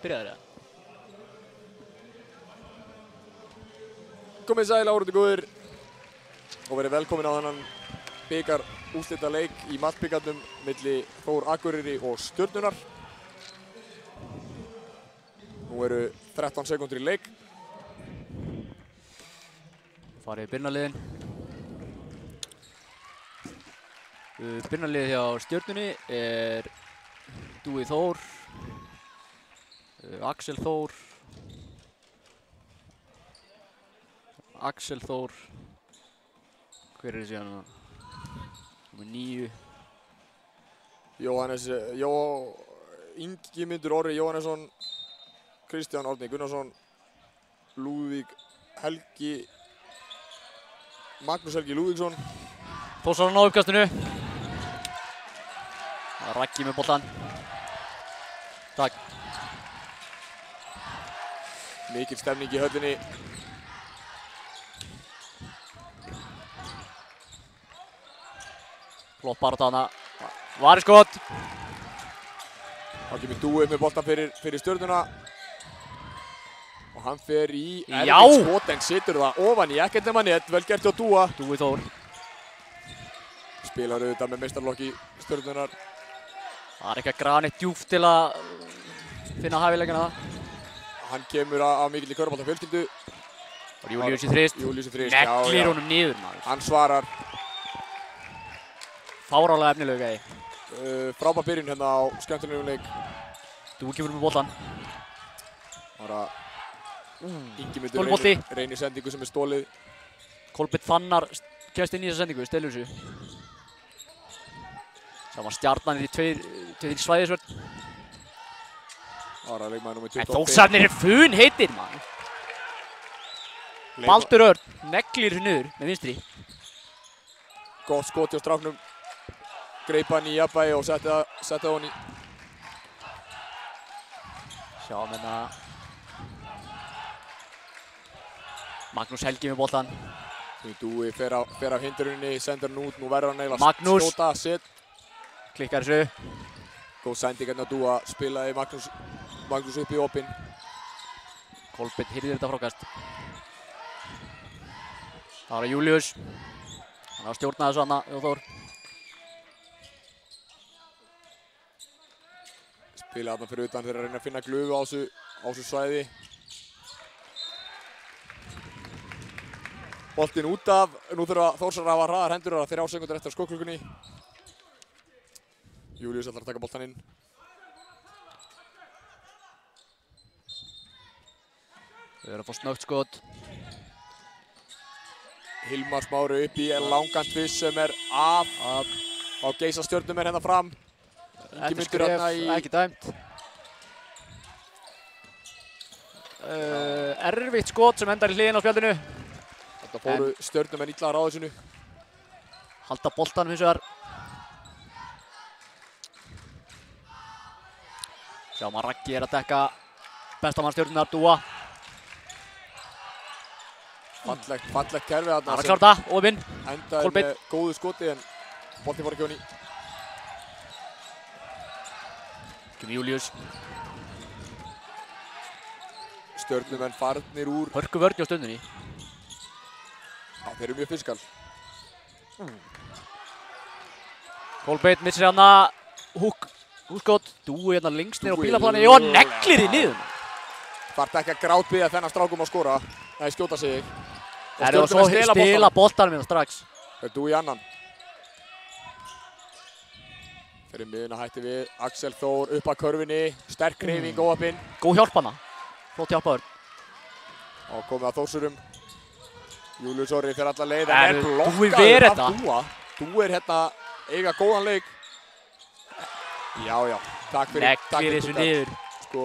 Byrjaður eða? Komið sæl áhorfendur góðir og verið velkomin á þennan bikar úrslita leik í mattbikarnum milli Þór Akureyri og Stjörnunnar. Nú eru 13 sekúndur í leik. Farið í byrjunarliðin. Byrjunarliðið hjá Stjörnunni er Dúi Þór, Axel Þór, hver er þessi hérna? Númer 9. Ingimundur Orri Jóhannesson, Kristján Árni Gunnarsson, Lúðvík Helgi, Magnús Helgi Lúðvíksson. Þórsson á uppkastinu. Raggi með boltan. Takk. Mikil stemning í höllinni. Flott barátta þarna. Variskot. Þá kemur Dúi með boltan fyrir Stjörnuna. Og hann fer í Já! erfitt skot en situr það ofan í ekkert nema net. Vel gert hjá Dúa. Dúi Þór. Spilar auðvitað með meistarlokki Stjörnunnar. Það er ekki að grafa neitt djúpt til að finna hæfileikana það. Hann kemur af mikilli körfubolta fjölskyldu. Og Júlíus í þrist. Júlíus í þrist, Neglir honum niður, maður. Hann svarar. Fárálega efnilegur gæði. Frábær byrjun hérna á skemmtilegum leik. Dúi kemur með boltan. Bara Ingimundur Stólbolti. reynir sendingu sem er stólið. Kolbeinn Fannar kemst inn í þessa sendingu, stelur þessu. Sá var Stjarnan í tveir svæðisvörn. Bara leikmaður númer 25. En Þórsarnir er fun heitir, maður. Baldur Örn neglir þessu niður með vinstri. Gott skot hjá stráknum. Greip hann í jafnvægi og setti það honni. Sjáum hérna. Magnús Helgi með boltan. Dúi fer af hindruninni, sendur hann út. Nú verður hann eiginlega Magnús. skjóta, set. Klikkar þessu. Góð sending hérna Dúa, spilaði Magnús upp í opinn. Kolbeinn hirðir þetta frákast. Það var Júlíus. Hann var að stjórna þessu hana, Þór. Spilaði þarna fyrir utan þegar að reyna að finna glufu á þessu svæði. Boltinn út af. Nú þurfa Þórsar að hafa hraðar hendur og 3 sekúndur eftir skotklukkunni. Júlíus ætlar að taka boltan inn. Þau eru að fá snöggt skot. Hilmar Smári upp í langan tvist sem er af. Á Geisa Stjörnum er hérna fram. Eftir skref, ekki dæmt. Erfitt skot sem endar í hliðina á spjaldinu. Þetta fóru Stjörnum en illa að ráða sinu. Halda boltan hins vegar. Sjáum að Raggi er að dekka bestamann Stjörnunnar, Dúa. Fallegt kerfi þarna. Það er að klára þetta, ofinn. Endaði með góðu skoti en boltinn fór ekki honni. Kemur Júlíus. Stjörnumenn farnir úr. Hörku vörn hjá Stjörnunni. Já, þeir eru mjög fysikal. Kolbeinn missir hérna húskot. Dúi hérna lengst niður á bílaplani og neglir því niður. Þarf ekki að grátbiðja þennan strákum að skora. Nei, skjóta sig. Það eru svo spila boltanum hérna strax. Það er Dúi annan. Fyrir miðuna hætti við. Axel Þór upp að körfinni. Sterk hreyfing óöppin. Góð hjálp hana. Flott hjálpaður. Og komið að Þórsurum. Júlíus Orri fyrir alla leið. Dúi verið þetta. Dúi er hérna eiga góðan leik. Já. Takk fyrir. Neglir þessu niður. Sko...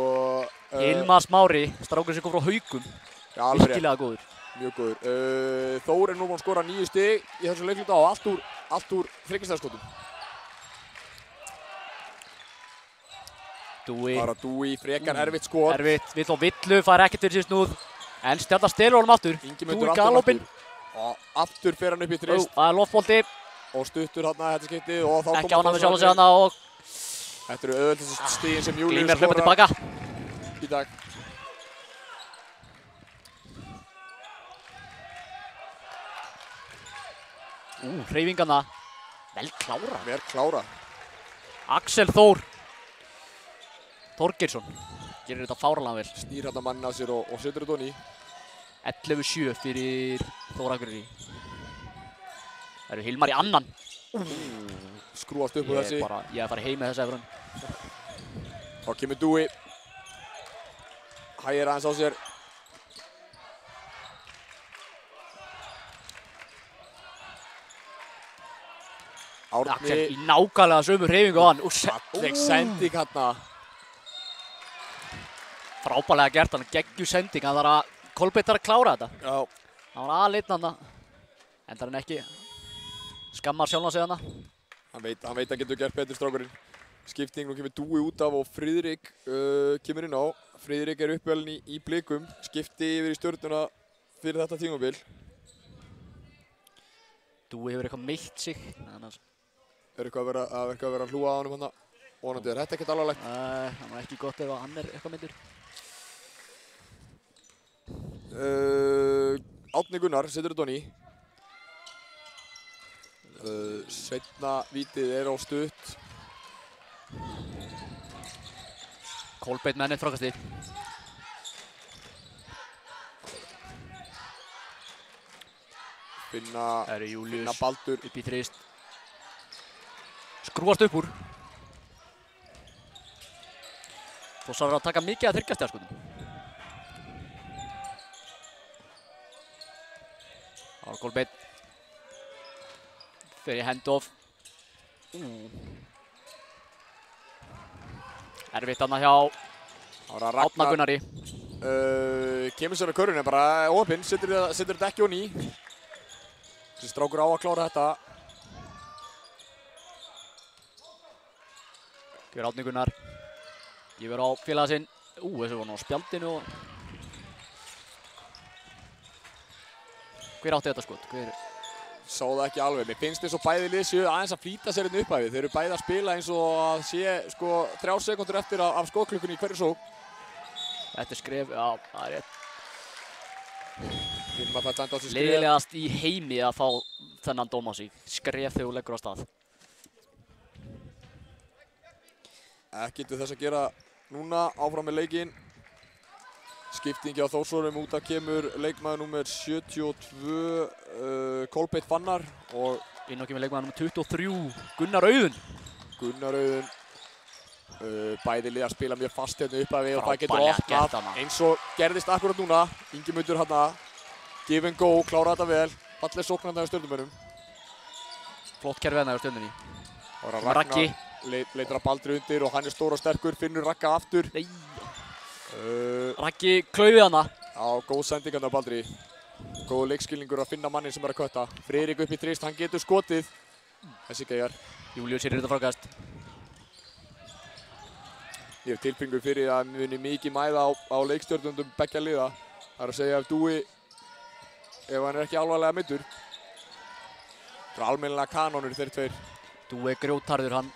Hilmar Smári, strákur sem kom frá Haugum. Já, alveg virkilega góður. Mjög góður. Þór er nú búinn að skora 9 stig í þessu leikluta og allt úr þriggjastaðarskotum. Dúi. Bara Dúi, frekar erfitt skot. Erfitt, vill og villu, fær ekkert fyrir sér snúð. En Stjarnan stelur honum aftur. Dúi galopinn. Og aftur fer hann upp í þrist. Það er loftbolti. Og stuttur hérna þetta skiptið og þá ekki ánað með sjálf sig hana og þetta eru auðveldast stigin sem Júlíus Grímur hlaupa tilbaka. í dag. Hreyfingarna. Vel klára. Vel klára. Axel Þór Þorgeirsson gerir þetta fáránlega vel. Snýr hérna mannin af sér og setur þetta honni í. 11-7 fyrir Þór Akureyri. Það eru Hilmar í annan. Skrúast upp úr þessi. Ég er að fara heim með þessi efrun. Þá kemur Dúi. Hægir aðeins á sér. Axel í nákvæmlega sömu hreyfingu á hann. Falleg sending hérna. Frábærlega gert hann, geggju sending. Hann þarf að Kolbeinn þarf að klára þetta. Já. Hann var aðeins hann. Endar hann ekki. Skammar sjálfan sig hann. Hann veit að getur gert betur strákurinn. Skipting, nú kemur Dúi út af og Friðrik kemur inn á. Friðrik er uppvelin í Blikum. Skipti yfir í Stjörnuna fyrir þetta tímabil. Dúi hefur eitthvað meitt sig. Er eitthvað að vera að hlúa á honum hann. Vonandi er þetta ekkert alvarlegt. Það var ekki gott ef hann er eitthvað myndur. Árni Gunnar setur þetta honni í. Seinna vítið er á stutt. Kolbeinn með neitt frákasti. Finna Baldur upp í þrist. Skrúast upp úr. Þórsar að taka mikið að þyrkjastjarskotum. Það var Kolbeinn. Fyrir handoff. Erfitt annað hjá Árna Gunnari. Kemur sér að körfunni, bara opinn, setur þetta ekki honni í. Þessi strákur á að klára þetta. Hver Árni Gunnar. Ég verð á félaga sinn. Þessu var nú á spjaldinu. Hver átti þetta skot? Sá það ekki alveg. Mér finnst eins og bæði lið séu aðeins að flýta sér inn upphæfið. Þeir eru bæði að spila eins og að sé 3 sekúndur eftir af skotklukkunni í hverju sókn. Þetta er skref, já, það er rétt. Leiðilegast í heimi að fá þennan dóm á sig. Skref þegar þú leggur á stað. Ekkert við þess að gera núna, áfram með leikinn. Skiptingi á Þórsarum, út af kemur leikmaður númer 72, Kolbeinn Fannar. Og inn á kemur leikmaður númer 23, Gunnar Auðun. Bæði lið að spila mjög fast hérna upphæfi og það getur opnað eins og gerðist akkurat núna. Ingimundur hérna, give and go, klára þetta vel. Falleg sóknarna hjá Stjörnumönnum. Flott kerfið hérna hjá Stjörnunni. Raggi leitar að Baldri undir og hann er stór og sterkur, finnur Ragga aftur. Nei. Raggi klaufið hana. Já, góð sending hérna á Baldri. Góð leikskilningur að finna mannin sem er að kötta. Friðrik upp í þrist, hann getur skotið. Þessi gæjar. Júlíus er þetta frákast. Ég hef tilfinningu fyrir að muni mikið mæða á leikstjörnundum beggja liða. Það er að segja ef Dúi, ef hann er ekki alvarlega meiddur. Það er almennilega kanónur þeir tveir. Dúi er grjótharður, hann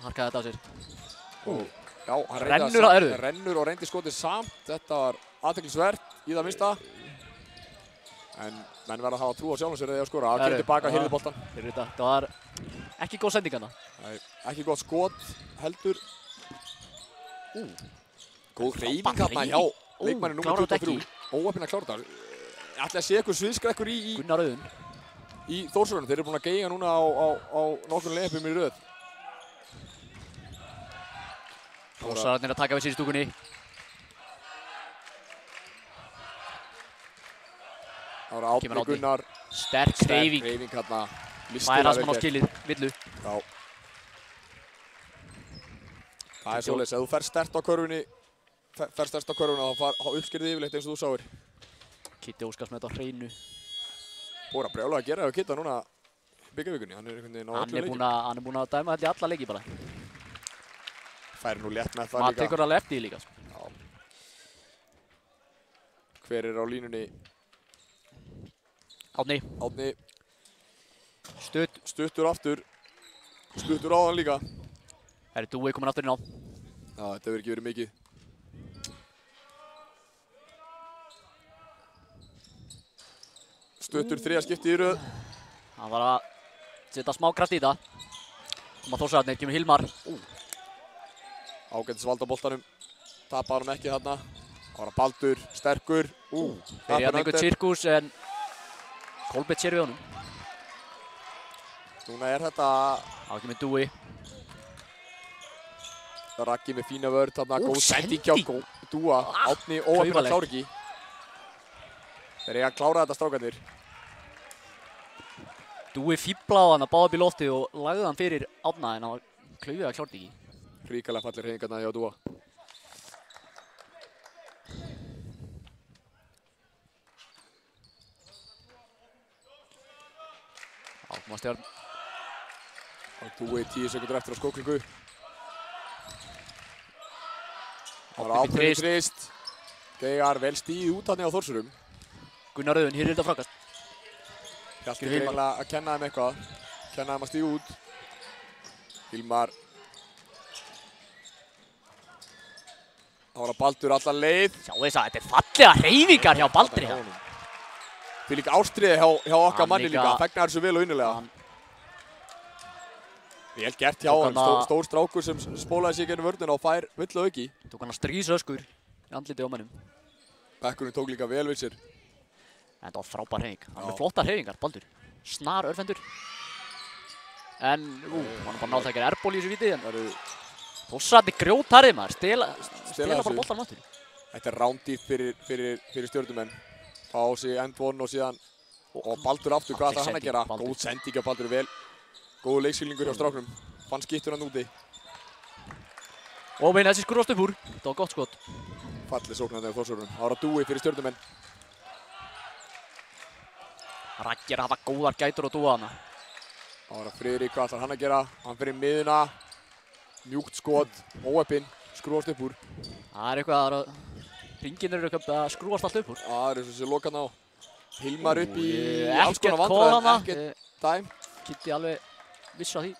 harkaði þetta á sér. Já, hann rennur og reyndi skotið samt. Þetta var athyglisvert í það minnsta. En menn verða að hafa trú á sjálfum sér eða að skora. Það kemur tilbaka hirði boltan. Það var ekki góð sending hana. Ekki gott skot heldur. Góð hreyfing hérna hjá leikmanni númer 23. Óheppinn að klára þetta. Ætli að sé eitthvað sviðskrekkur í Gunnar Auðun. Í Þórsurunum. Þeir eru búin að geyja núna á nokkrum leikjum í röð. Þórsararnir að taka við sér í stúkunni. Það var Árni Gunnar. Sterk hreyfing. Hérna. Fær Asman á skilið, villu. Já. Það er svoleiðis, ef þú fer sterkt á körfunni, þá uppskerðið yfirleitt eins og þú sáir. Kitti Óskars með þetta á hreinu. Búið að brjálega að gera ef að Kitta núna byggjavíkunni. Hann er einhvern veginn á öllu leikjum. Hann er búinn að dæma þetta í alla leiki bara. Færi nú létt með það líka. Maður tekur alveg eftir því líka. Já. Hver er á línunni? Árni. Stuttur aftur. Stuttur á hann líka. Það er Dúi komin aftur inn á. Já, þetta hefur ekki verið mikið. Stuttur þriðja skipti í röð. Hann var að setja smá kraft í þetta. Koma Þórsararnir, kemur Hilmar. Ágætis vald á boltanum. Tapar hann ekki þarna. Það var að Baldur, sterkur. Þeir hérna einhvern sirkus en Kolbeinn sér við honum. Núna er þetta Það kemur Dúi. Raggi með fína vörð þarna. Góð sending hjá Dúa. Árni óheppinn að klára ekki. Þeir eiga að klára þetta strákarnir. Dúi fíblaði hann að báða upp í lofti og lagði hann fyrir Árna en hann var klaufið að klára ekki. Ríkalega fallir hreyfingarna hjá Dúa. Árna Stjörn. Dúi 10 sekundur eftir á skóklingu. Það var Árni ákveðið þrist. Geigar vel stíð út hann á Þórsurum. Gunnar Auðun, hér er þetta frákast. Hjalti eiginlega að kenna þeim eitthvað. Kenna þeim að stíga út. Hilmar. Það var að Baldur alla leið. Sjáu þess að þetta er fallega hreyfingar hjá Baldri hérna. Því líka ástriði hjá okkar manni líka. Fegnar þessu vel og innilega. Vel gert hjá hann. Stór strákur sem spólaði sig gennum vörnina og fær vill og auki. Tók hann að stríðsöskur í andliti á mannum. Bekkurinn tók líka vel við sér. En þetta var frábær hreyfing. Hann er með flottar hreyfingar, Baldur. Snar örfendur. En, hann er bara nátt að gera airball í þessu víti. Þórsararnir grjótharðir maður. Stela bara boltanum aftur. Þetta er rándýrt fyrir stjörnumenn. Fá sig end one og síðan og Baldur aftur, hvað ætlar hann að gera? Góð sending hjá Baldur, vel. Góð leikskilningur hjá stráknum. Fann skittur hann úti. Og meina þessi skrúast upp úr. Þetta var gott skot. Fallið sóknandi á Þórsurum. Það var að Dúi fyrir stjörnumenn. Raggi er að hafa góðar gætur og Dúa hana. Það var að Friðrik, hvað ætlar hann að gera? Hann fyrir miðuna. Mjúkt skot. Óheppinn. Skrúast upp úr. Það er eitthvað að hringin eru eitthvað að skrúast allt upp úr. Það er þessi lokan á. Hilmar upp í alls Ekkert konar call vandræðum. hana. Ekkert dæm. Kitti alveg vissu að því.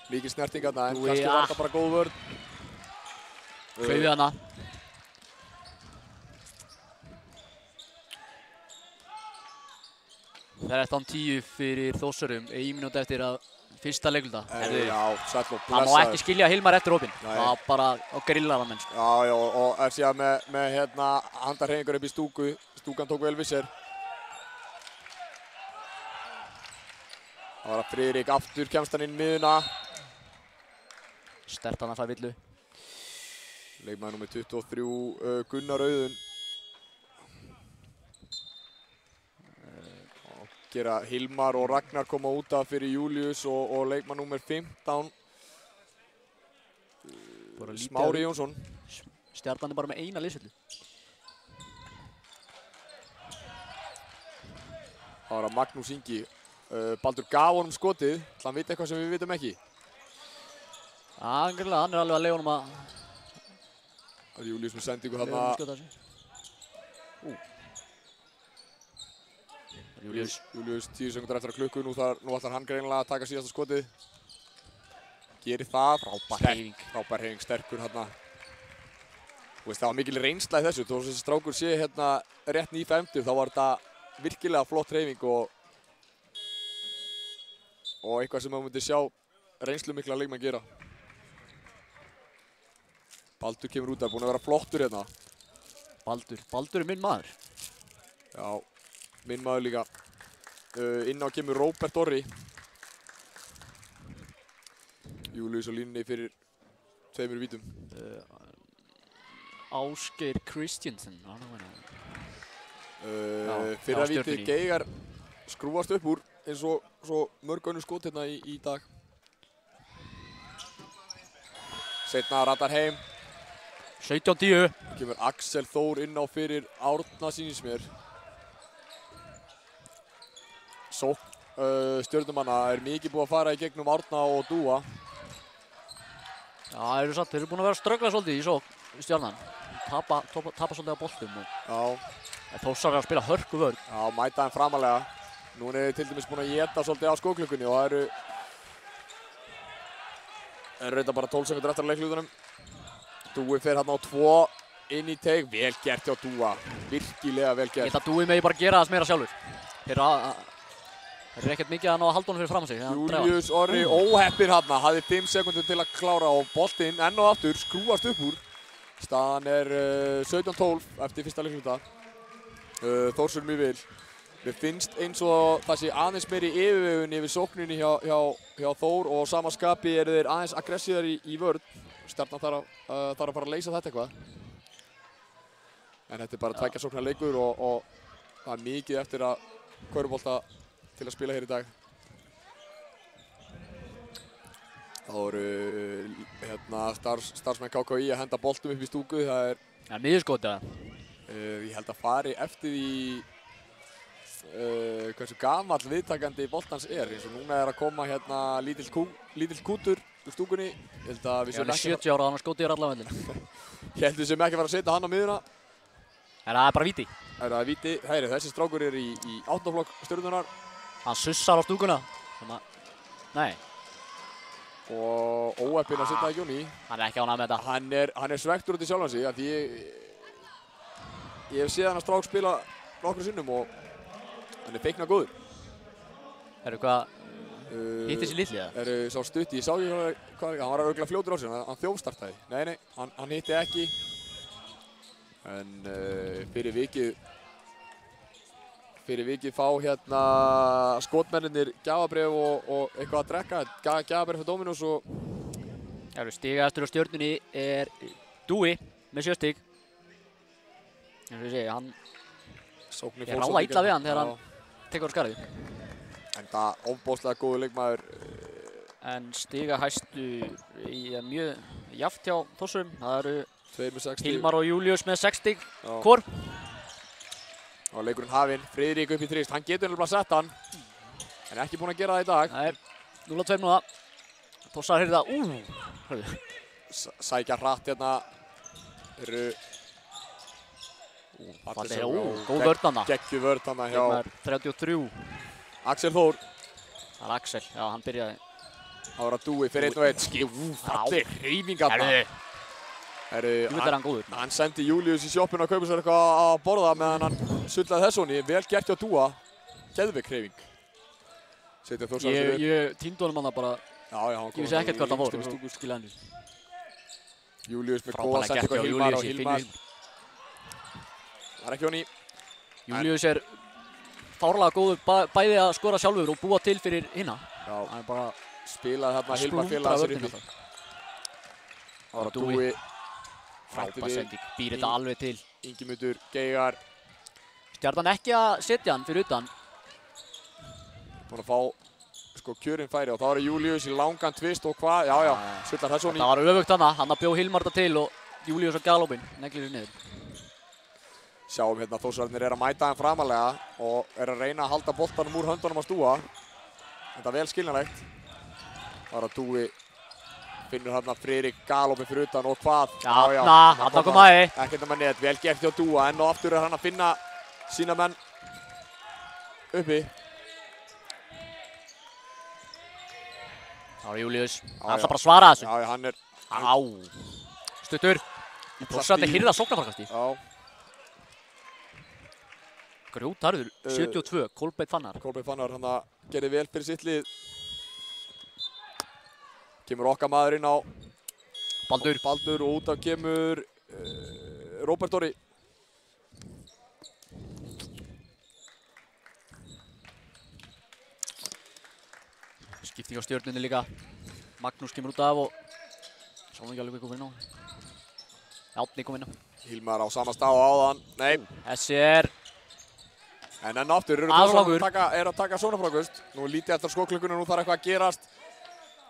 Líkir snertingarna en Dúi, kannski var þetta bara góð vörn. Klaufið hana. Það er 13-10 fyrir Þórsurum, 1 mínúti eftir að fyrsta leikluta. Já, sæll og Það má blessaður. ekki skilja Hilmar eftir opinn. Nei. Það var bara á grillar hann menn. Já, og er síðan með hérna handarhreyfingar upp í stúku. Stúkan tók vel við sér. Það var að Friðrik aftur, kemst hann inn miðuna. Stertan að fæ villu. Leikmaður númer 23, Gunnar Auðun. Gera Hilmar og Ragnar koma út af fyrir Július og leikmann númer 15. Smári Jónsson. Stjarnan er bara með eina liðsvellu. Það var að Magnús Ingi. Baldur gaf honum skotið. Hann veit eitthvað sem við vitum ekki. Hann er alveg að leiða honum að... Það er Július með sendingu þarna. Július 10 sekúndur eftir að klukku. Nú ætlar hann greinilega að taka síðasta skotið. Gerir það. Frábær hreyfing, sterkur hérna. Það var mikil reynsla í þessu. Þó að þessi strákur sé hérna rétt nýf 50, þá var þetta virkilega flott hreyfing og eitthvað sem maður myndi sjá reynslu mikla leikmenn gera. Baldur kemur út af, búinn að vera flottur hérna. Baldur er minn maður. Já, minn maður líka. Inn á kemur Róbert Orri. Július á línunni fyrir 2 vítum. Ásgeir Kristjánsson. Fyrra víti Geigar skrúast upp úr eins og svo mörg önnur skot hérna í dag. Seinna ratar heim. 17-10. Kemur Axel Þór inn á fyrir Árna sýnist mér. Stjörnumanna er mikið búið að fara í gegnum Árna og Dúa. Já, þeir eru búin að vera að ströggla svolítið í Stjarnan. Tapa svolítið á boltum. Þórsar er að spila hörku vörn. Já, mæta þeim framalega. Nú er þeir til dæmis búin að éta svolítið á skóklukkunni og það eru reynda bara 12 sekundur eftir að leiklutunum. Dúi fer hérna á 2 inn í teig. Vel gert hjá Dúa. virkilega vel Ég gert. held að Dúi megi bara gera það meira sjálfur. Þeir eru ekkert mikið að ná að halda honum fyrir fram á sig. Júlíus Orri óheppinn þarna, hafði 5 sekúndur til að klára og boltinn enn og aftur skrúast upp úr. Staðan er 17-12 eftir fyrsta leikluta. Þórsur mjög vel. Mér finnst eins og það sé aðeins meiri yfirvegun yfir sókninni hjá Þór og sama skapi eru þeir aðeins aggressíðar í vörn. Stjarnan þarf að fara að leysa þetta eitthvað. En þetta er bara tveggja sóknar leikur og það er mikið eftir að körfubolta til að spila hér í dag. Þá eru starfsmenn KKÍ að henda boltum upp í stúku. Það er miðjuskotið það. Ég held að fari eftir því hversu gamall viðtakandi boltans er. Eins og núna er að koma hérna lítill kútur úr stúkunni. Ég held að við séum ekki 70 ára þannig að skotið er allavega vendin. Ég held við séum ekki að fara að setja hann á miðuna. En það er bara víti. Það er víti. Hæri, þessi strákur er í 8. flokk Stjörnunnar. Hann sussar á stúkuna. Nei. Og óheppinn að setja ekki hún í. Hann er ekki ánægður með þetta. Hann er svektur út í sjálfan sig. Því ég hef séð hann að strák spila nokkru sinnum og hann er feikna góður. Hitti sér litli eða? Sá stutti, ég sá ekki hvað hann var örugglega fljótur á sig, hann þjófstartaði. Nei, hann hitti ekki. En fyrir vikið fá hérna skotmennirnir gjafabréf og eitthvað að drekka. Gjafabréf fyrir Dominus og... Stigastur á Stjörnunni er Dúi með 7 stig. Eins og ég segi, hann er ráða illa við hann þegar hann tekur á skarið. En það ofboðslega góður leikmaður. En stigahæstu mjög jafnt hjá Þórsurum. Það eru Hilmar og Júlíus með 6 stig hvor. Og leikurinn hafinn, Friðrik upp í þrist. Hann getur nefnilega sett hann. En ekki búinn að gera það í dag. Það er 0-2 núna. Þórsar heyrði það. Sækja hratt hérna. Góð vörn hana. Geggju vörn hana hjá 33. Axel Þór. Það er Axel, já hann byrjaði. Það var að Dúi fyrir 1-1. Falleg hreyfing þarna. Hann góður. Hann sendi Júlíus í sjoppuna að kaupa sér eitthvað að borða meðan hann sullaði þessoni. Vel gert hjá Dúa. Geðveik hreyfing. Ég týndi honum hana bara. Ég vissi ekkert hvert hann fór. Júlíus með góða sendingu á Hilmar og Hilmar. Það er ekki honni. Júlíus er fárlega góður bæði að skora sjálfur og búa til fyrir hinna. Hann er bara spilaði þarna Hilmar félaga sér uppi. Það var að Dúi. Frábær sending, býr þetta alveg til. Ingimundur, Geigar. Stjarnan ekki að setja hann fyrir utan. Búinn að fá kjörinn færi og þá er Júlíus í langan tvist og hvað, sullar þess honni. Það var öfugt hana, hann bjó Hilmar þetta til og Júlíus á galopin, neglir sér niður. Sjáum hérna Þórsararnir er að mæta hann framalega og er að reyna að halda boltanum úr höndunum að Dúa. Þetta er vel skiljanlegt. Það er að Dúi finnur hérna Friðrik galopin fyrir utan og hvað? Hann kom aðeins. Ekkert með net, vel gert hjá Dúa en og aftur er hann að finna sína menn uppi. Það var Júlíus. Hann ætla bara að svara þessu. Já, hann er... Stuttur. Þórsararnir hirða sóknarframkasti. Grjótarður, 72, Kolbeinn Fannar. Kolbeinn Fannar, hann gerði vel fyrir sitt lið. Kemur okkar maður inn á Baldur og út af kemur Róbert Orri. Skipting á Stjörnunni líka. Magnús kemur út af og sjáum ekki alveg hvað kom inn á. Átni kom inn á. Hilmar á sama stað og áðan. Nei. Þessi er... En enn aftur eru Þórsararnir að taka svona frákvöst. Nú lítið eftir skotklukkunum, nú þarf eitthvað að gerast.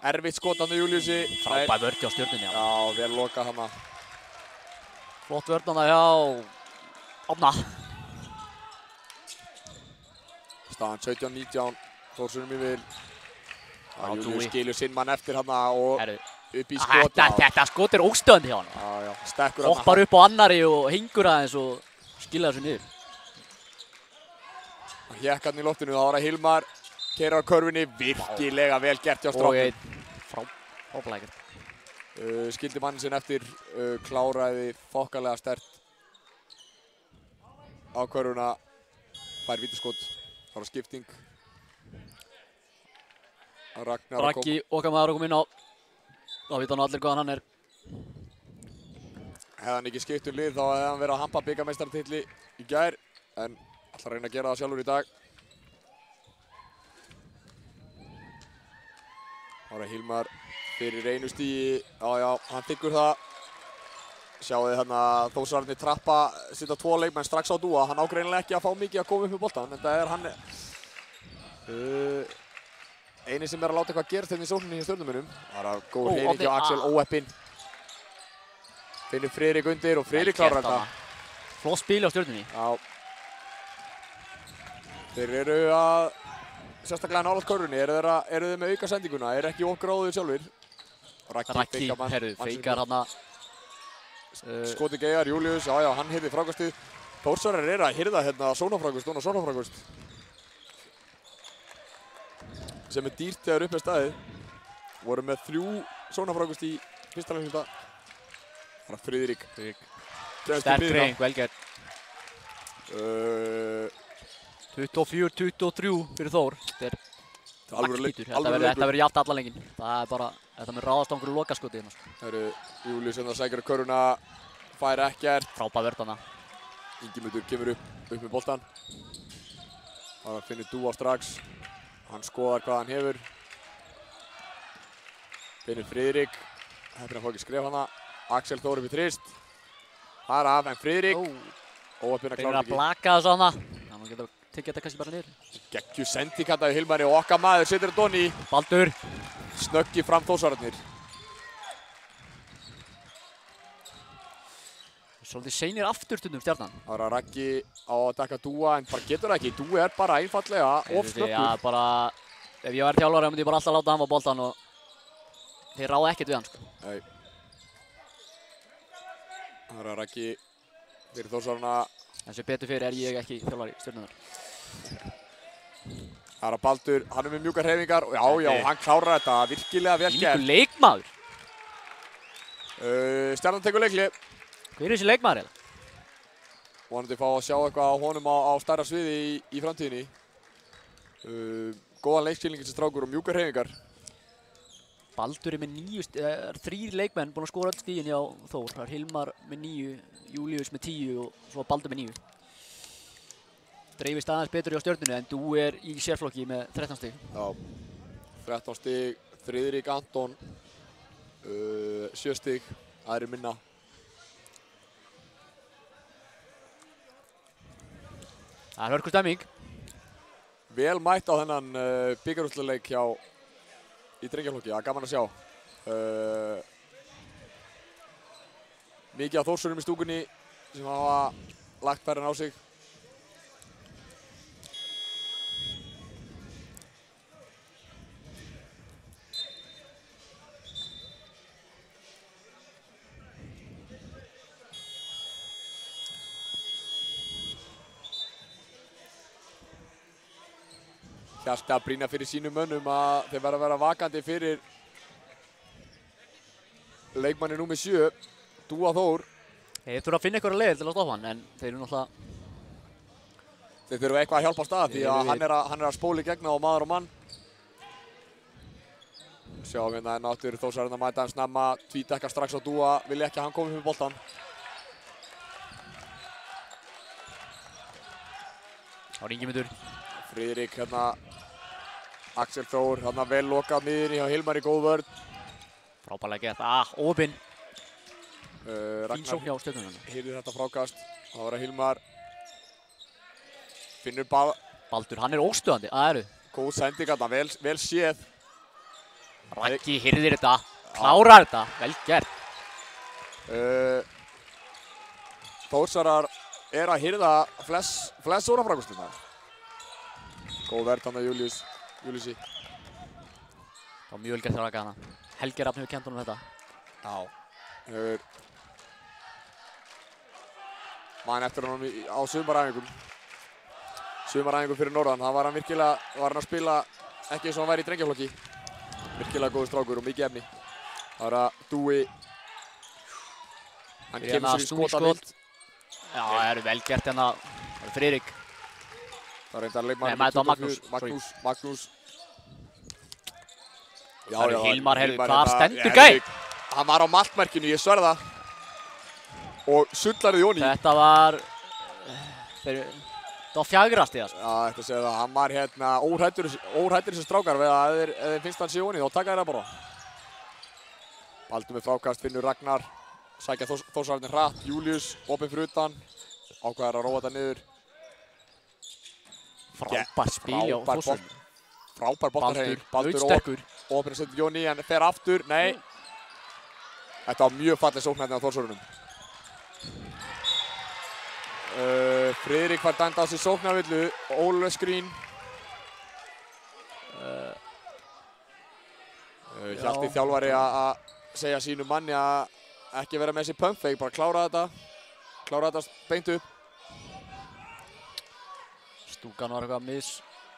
Erfitt skotandi Júlíusi. Frábær vörn hjá Stjörnunni. Já, vel lokað hana. Flott vörn hana hjá Átna. Staðan 17-19, Þórsurum í vil. Júlíus skilur sinn mann eftir hana og upp í skot. Þetta skot er óstöðandi hjá hana. Já, stekkur hana. Hoppar upp á annari og hengur aðeins og skilja þessu niður. Hann hékk hann í loftinu, þá var að Hilmar keyrir á körfunni, virkilega vel gert hjá stráknum. Frábærlega gert. Skildi mannin sinn eftir, kláraði þokkalega sterkt. á körfuna, fær vítaskot, það var skipting. Ragnar að Raggi, okkar maður að koma inn á. Þá vita hann allir hvaðan hann er. Hefði hann ekki skipt lið þá hefði hann verið að hampa bikarmeistaratitli í gær, en ætlar að reyna að gera það sjálfur í dag. Það var Hilmar fyrir einu stíi, já, hann þiggur það. Sjáu þið hérna Þórsararnir trappa, setja 2 leikmenn strax á Dúa. Hann á greinilega ekki að fá mikið að koma upp með boltann, en það er hann eini sem er að láta eitthvað gerast hérna í sókninni hjá Stjörnumönnum. Það er góð hreyfing hjá Axel óheppinn. Finnur Friðrik undir og Friðrik klárar þetta. Flott spil á Stjörnunni. Já. Þeir eru að sérstaklega nálægt körfunni. Eru þeir með auka sendinguna? Eru ekki gráðuð sjálfir? Raggi, herðu, feikar hann að skoti geigar, Július, já, hann hirði frákastið. Þórsarar eru að hirða hérna sónafrákust. Sem er dýrt þegar upp með staðið. Voru með 3 sónafrákust í fyrsta leiknum þetta. Það er Friðrik. Sterk reyning, vel gert. 24-23 fyrir Þór. Þetta er lakkítur. Þetta verður jafnt allan leikinn. Það er bara, þetta með ráðast á einhverju lokaskoti hérna. Það eru Július sem það sækir að körfuna, fær ekkert. Frábær vörn þarna. Ingimundur kemur upp með boltann. Það finnur Dúa strax. Hann skoðar hvað hann hefur. Finnur Friðrik. Heppinn að fá ekki skref hana. Axel Þór upp í þrist. Það er af, en Friðrik. Óheppinn að klára ekki. Finnur að blaka þessu hana. Þannig að geta tekið þetta kannski bara niður. Geggju sending hérna í Hilmari og okkar maður setur þetta onni. Baldur. Snöggi fram Þórsararnir. Svolítið seinir aftur stundum Stjarnan. Það er að Raggi á að dekka Dúa, en bara getur það ekki. Dúi er bara einfallega of snöggur. Já, bara, ef ég væri þjálfari myndi ég bara alltaf láta hann á boltann og þeir ráða ekkert við hann, sko. Nei. Það er að Raggi fyrir Þórsararna. En sem betur fyrir er ég ekki þjálfari Stjörnunar. Það er að Baldur, hann er með mjúkar hreyfingar og já, hann klárar þetta virkilega vel gert. Mjög leikmaður. Stjarnan tekur leikli. Hver er þessi leikmaður eða? Vonandi fá að sjá eitthvað á honum á stærra sviði í framtíðinni. Góðan leikskilning þessi strákur og mjúkar hreyfingar. Baldur er með 3 leikmenn búin að skora öll stigin hjá Þór. Það er Hilmar með 9, Július með 10 og svo Baldur með 9. Dreifist aðeins betur hjá Stjörnunni en Dú er í sérflokki með 13 stig. Já, 13 stig, Friðrik Anton, 7 stig, aðrir minna. Það er hörku stemming. Vel mætt á þennan bikarúrslitaleik í drengjaflokki, það er gaman að sjá. Mikið af Þórsurum í stúkunni sem hafa lagt færðin á sig. Hjalti að brýna fyrir sínum mönnum að þeir verða að vera vakandi fyrir leikmanni númer 7, Dúa Þór. Þeir þurfa að finna einhverja leið til að stoppa hann, en þeir eru náttúrulega... Þeir þurfa eitthvað að hjálpa á stað því að hann er að spóla í gegna á maður og mann. Sjáum hérna en áttur Þórsararnir að mæta hann snemma, tvítdekka strax á Dúa, vilja ekki að hann komi með boltan. Þá er Ingimundur. Friðrik hérna, Axel Þór, hérna vel lokað miðinni hjá Hilmar í góð vörn. Frábærlega gert, opinn. Fín sókn hjá Stjörnunum. Hirðir þetta frákast, það var að Hilmar. Finnur Baldur, hann er óstöðandi, eru. Góð sending hérna, vel séð. Raggi hirðir þetta, klárar þetta, vel gert. Þórsarar er að hirða flest sónafrákustina. Góð verð hann að Júliusi. Það var mjög vel gert að raka hana. Helgi Rafn hefur kennt honum þetta. Já. Man eftir honum á sumaræfingum. Sumaræfingum fyrir norðan. Það var hann virkilega að spila ekki eins og hann væri í drengjaflokki. Virkilega góður strákur og mikið efni. Það var að Dúi. Hann kemur sér í skotamild. Já, það er vel gert hérna. Það er Friðrik. Það er reyndar leikmaður Nei, þetta var Magnús. Já, Það er Hilmar, heyrðu, Hilmar hvar hérna, stendur gæi? Hann var á markmerkinu, ég sverða. Og sullarið Jóni. Þetta var... Það var fjagrast í það. Já, þetta segir það. Hann var hérna óhræddur þessi strákar við að ef þeir finnst hann sé Jóni, þá taka þeir það bara. Baldur með frákast, finnur Ragnar. Sækja Þórsararnir hratt. Július, opinn fyrir utan. Ákveðar að róa þetta niður. Frábær spil hjá Þórsurum. Frábær boltarhefing. Baldur, opinn að setja Jóni, en fer aftur. Nei. Þetta var mjög falleg sókn hérna á Þórsurunum. Friðrik var dæmd á sig sóknarvillu. Ólöf skrín. Hjalti þjálfari að segja sínum manni að ekki vera með þessi pumpfake, bara klára þetta beint upp. Stúkan var eitthvað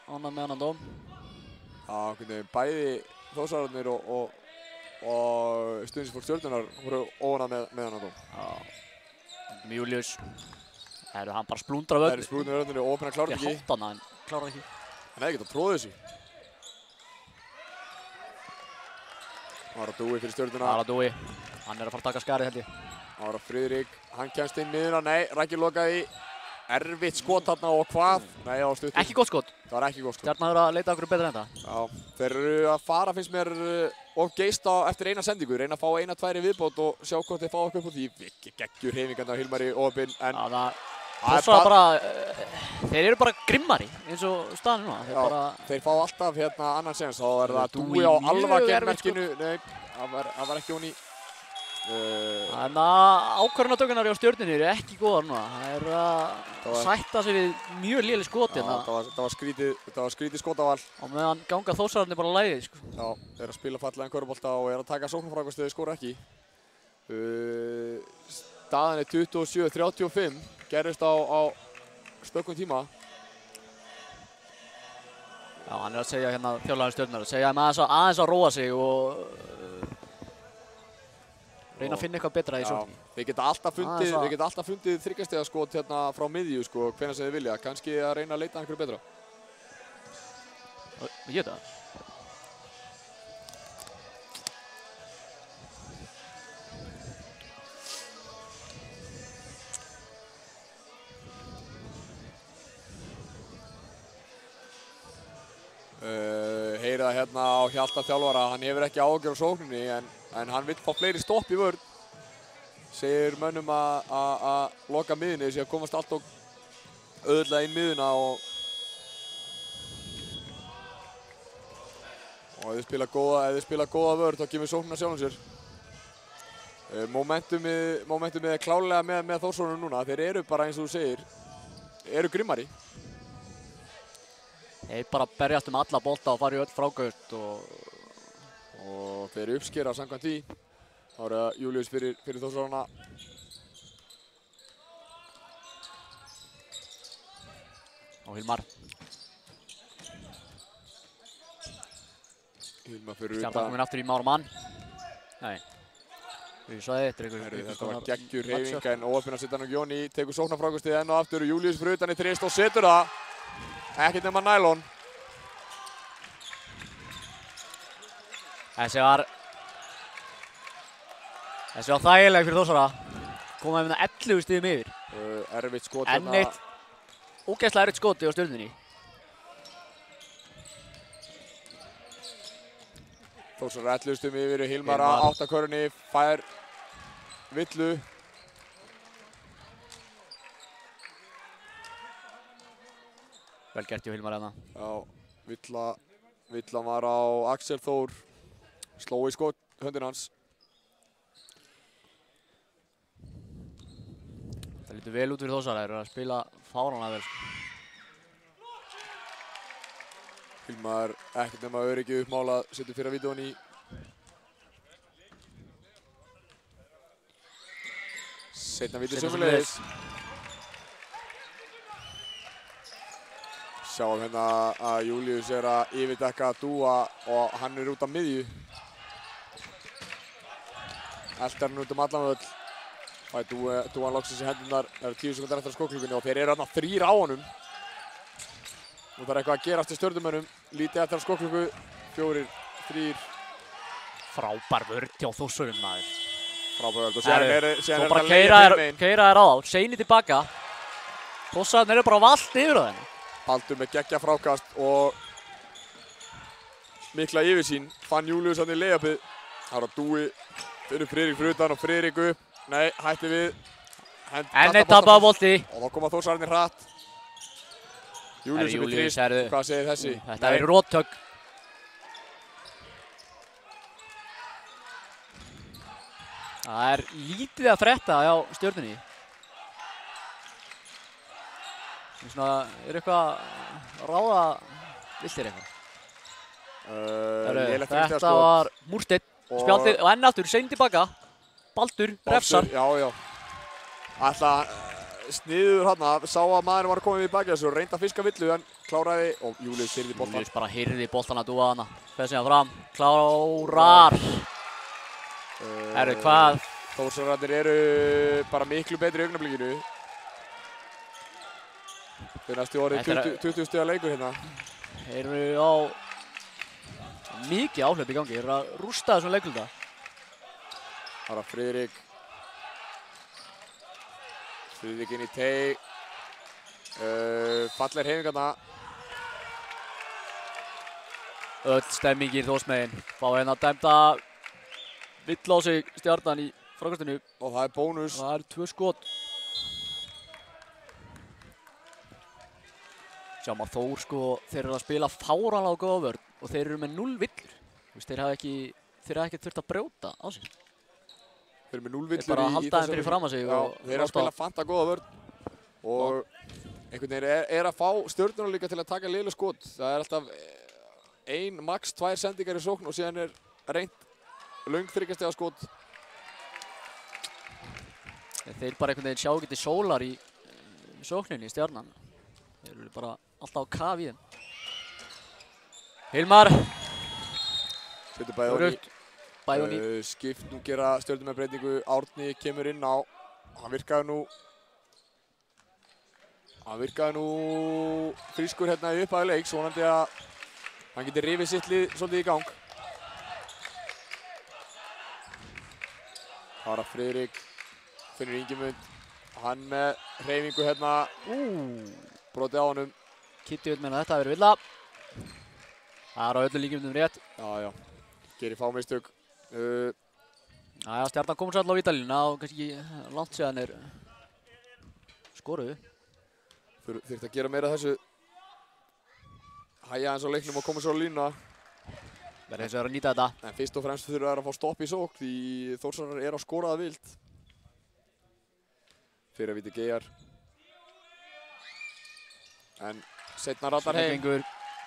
ánað með annan dóm. Já, bæði Þórsararnir og stuðningsfólk Stjörnunnar voru óánað með annan dóm. Já, Július. Það hann bara splúndra völdinu. Það splúndra völdinu og opinn að klára ekki. Ég hátt hana en klára ekki. Hann hefði getað tróðið þessu. Aradúi fyrir Stjörnuna. Aradúi. Hann er að fara að taka skarið held ég. Ára Friðrik. Hann kemst inn miðuna. Nei, Raggi lokaði. Erfitt skot þarna og hvað? Nei, á stuttum. Ekki gott skot. Það var ekki gott skot. Stjarnan verður að leita okkur betur en þetta. Já, þeir eru að fara, finnst mér, of geist eftir eina sendingu. Reyna að fá eina, tvær í viðbót og sjá hvort þeir fá okkur upp á því. Geggjur hreyfingarnar á Hilmari opinn, en... Þeir eru bara grimmari, eins og staðan núna. Þeir fá alltaf hérna annan séns. Þá er það Dúi á alvagermerkinu. Nei, það var ekki hún í... Þannig að ákvörðunartökurnar hjá Stjörnunni eru ekki góðar núna. Það er að sætta sig við mjög léleg skot hérna. Það var skrítið skotaval. Og meðan ganga Þórsararnir bara lægið, sko. Já, er að spila fallegan körfubolta og er að taka sóknarfrákast þegar þeir skora ekki. Staðan er 27-35. Gerðist á stökkum tíma. Já, hann er að segja hérna þjálfarinn Stjörnunnar, segja þeim aðeins að róa sig og reyna að finna eitthvað betra í sókninni. Þeir geta alltaf fundið þriggjastigaskot hérna frá miðju, sko, hvenær sem þeir vilja. Kannski að reyna að leita einhverju betra. Ég veit það. Heyra hérna á Hjalta þjálfara, hann hefur ekki áhyggjur á sókninni en hann vill fá fleiri stopp í vörn. Segir mönnum að loka miðunni þess að komast allt og auðvitað inn miðuna og ef þið spila góða vörn þá kemur sóknina sjálfum sér. Momentumið er klálega með Þórsurunum núna. Þeir eru bara eins og þú segir, eru grimmari. Þeir bara berjast alla bolta og fara í öll fráköst og þeir uppskera samkvæmt því. Þá er það Július fyrir Þórsarana. Og Hilmar. Hilmar fyrir utan. Stjarnan kominn aftur í Már mann. Nei. Þetta var geggjur hreyfing en óöfinn að setja hann og Jóni. Tekur sóknarfrákastið enn og aftur. Július fyrir utan í þrist og setur það. Ekkert nema nælon. Þessi var þægileg fyrir Þórsara. Komaði með 11 stigum yfir. Erfitt skot hérna. Enn eitt ógeðslega erfitt skoti á Stjörnunni. Þórsara 11 stigum yfir. Hilmar að áttakörunni. Fær villu. Vel gert hjá Hilmar hérna. Já, villan var á Axel Þór. Sló í skot höndin hans. Það lítur vel út fyrir Þórsara, þeir eru að spila fáránlega vel. Hilmar ekkert nema öryggi uppmálað, setur fyrra vídeón í. Seinna vídeó sömulegis. Sjáum hérna að Július er að yfirdekka Dúa og hann er út á miðju. Eltar hann út allan völl. Fæ Dúan loksins í hendurnar, það eru 10 sekúndar eftir að skóklukkunni og þeir eru þarna 3 á honum. Nú þarf eitthvað að gerast í stjörnumönnum, lítið eftir að skóklukku, 4, 3. Frábær vörn hjá Þórsurum maður. Frábær vörn og síðan er svo bara þetta leiðin. keyra þær á þá, Seini tilbaka. Þórsararnir eru bara vallt yfir á þenni. Baldur með geggja frákast og mikla yfirsýn. Fann Július hann í layupið. Það var að Dúi fyrir Friðrik fyrir utan og Friðrik upp. Nei, hætti við. Enn eitt tapaði bolti. Og þá koma Þórsararnir hratt. Július er með trist. Hvað segir þessi? Þetta er róttök. Það er lítið að frétta hjá Stjörnunni. Svona, er eitthvað að ráða viltir eitthvað? Þetta var Múrsteinn, spjaldið og enn aftur, Sein tilbaka. Baldur, refsar. Já. Alltaf sniður hann, sá að maðurinn var að koma við í baki þessu og reyndi að fiska villu en kláraði og Július hyrði boltan. Július bara hyrði boltan að dúa hana. Fessi hann fram, klárar. Hvað? Þórsararnir eru bara miklu betri í augnablikinu. Þau næstu orðið 20 stiga leikur hérna. Þeir eru á mikið áhlaup í gangi. Þeir eru að rústa þessum leikluta. Það er Friðrik. Friðrik inn í teig. Fallegir hreyfingarna. Öll stemmingin Þórsmegin. Fá hérna dæmda vill á sig Stjarnan í frákastinu. Og það er bónus. Það eru 2 skot. Sjáum að Þór sko, þeir eru að spila fáránlega góða vörn og þeir eru með 0 villur. Þeir hafa ekki þurft að brjóta á sig. Þeir eru með 0 villur í þessu. Þeir bara að halda þeim fyrir fram að sig. Já, þeir eru að spila fanta góða vörn og einhvern veginn er að fá Stjörnuna líka til að taka léleg skot. Það er alltaf 1, max 2 sendingar í sókn og síðan er reynt löng 3 stiga skot. Þeir bara einhvern veginn sjá ekki til sólar í sókninni í Stjarnan. Þeir eru bara alltaf á kaf í þeim. Hilmar. Setur bæði á ný. Skipt nú gera Stjörnum með breytingu. Árni kemur inn á. Hann virkaði nú frískur hérna í upphæðu leiks. Vonandi að hann geti rifið sitt lið svolítið í gang. Það var að Friðrik finnur Ingimund. Hann með hreyfingu hérna. Brotið á honum. Kitty vil meina þetta hafi verið villa. Það er á öllu líkjumundum rétt. Já. Gerir fá mistök. Stjarnan komur sér alltaf á vítalínuna og kannski ekki langt séðan er skoruðu. Þurfti að gera meira þessu. Hæja eins á leiknum og koma sér á línuna. Verður eins og að nýta þetta. En fyrst og fremst þurfa þær að fá stopp í sókn því Þórsarar er að skora það vilt. Fyrir að víti Geijar. En seinna ratar heim.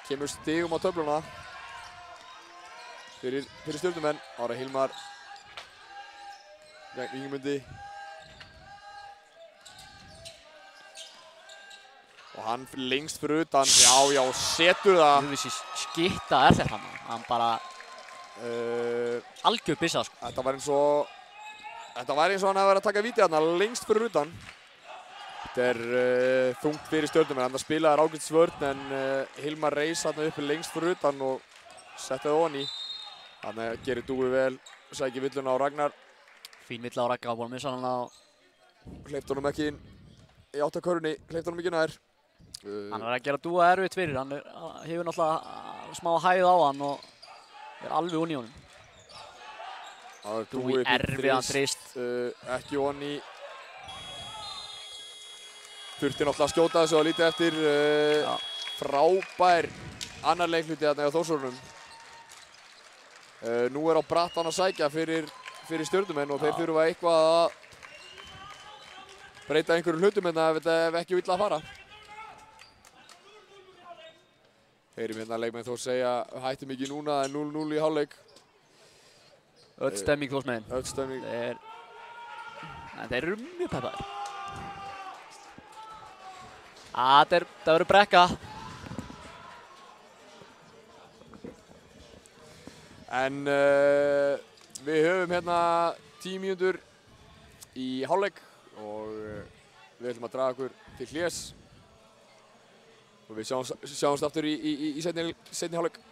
Kemur stigum á töfluna. Fyrir Stjörnumenn. Ára Hilmar. Gegn Ingimundi. Og hann lengst fyrir utan. Já, setur það. Þessi skitta er þetta hann. Hann bara algjör byssa sko. Þetta var eins og hann hefði verið að taka víti þarna lengst fyrir utan. Þetta er þungt fyrir Stjörnumenn. Hann spilaði ágætis vörn en Hilmar reis þarna uppi lengst fyrir utan og setti það ofan í. Þannig gerir Dúi vel, sækir villuna á Ragnar. Fín villa á Ragnar, búin að missa hann á. Hleypti honum ekki inn í áttakörunni, hleypti honum ekki nær. Hann er að gera Dúa erfitt fyrir, hann hefur náttúrulega smá hæð á hann og er alveg onni í honum. Dúi erfiðan trist. Ekki onni. Þurfti náttúrulega að skjóta þessu og lítið eftir. Frábær annar leikluti þarna hjá Þórsorunum. Nú er á brattan að sækja fyrir Stjörnumenn og þeir þurfa eitthvað að breyta einhverjum hlutum ef ekki vill að fara. Heyrim hérna leikmenn Þórs segja hættum ekki núna, það er 0-0 í hálfleik. Öll stemming Þórsmegin. Öll stemming. Þeir eru mjög peppaðir. Það verður brekka. En við höfum hérna 10 mínútur í hálfleik og við ætlum að draga okkur til hlés og við sjáumst aftur í seinni hálfleik.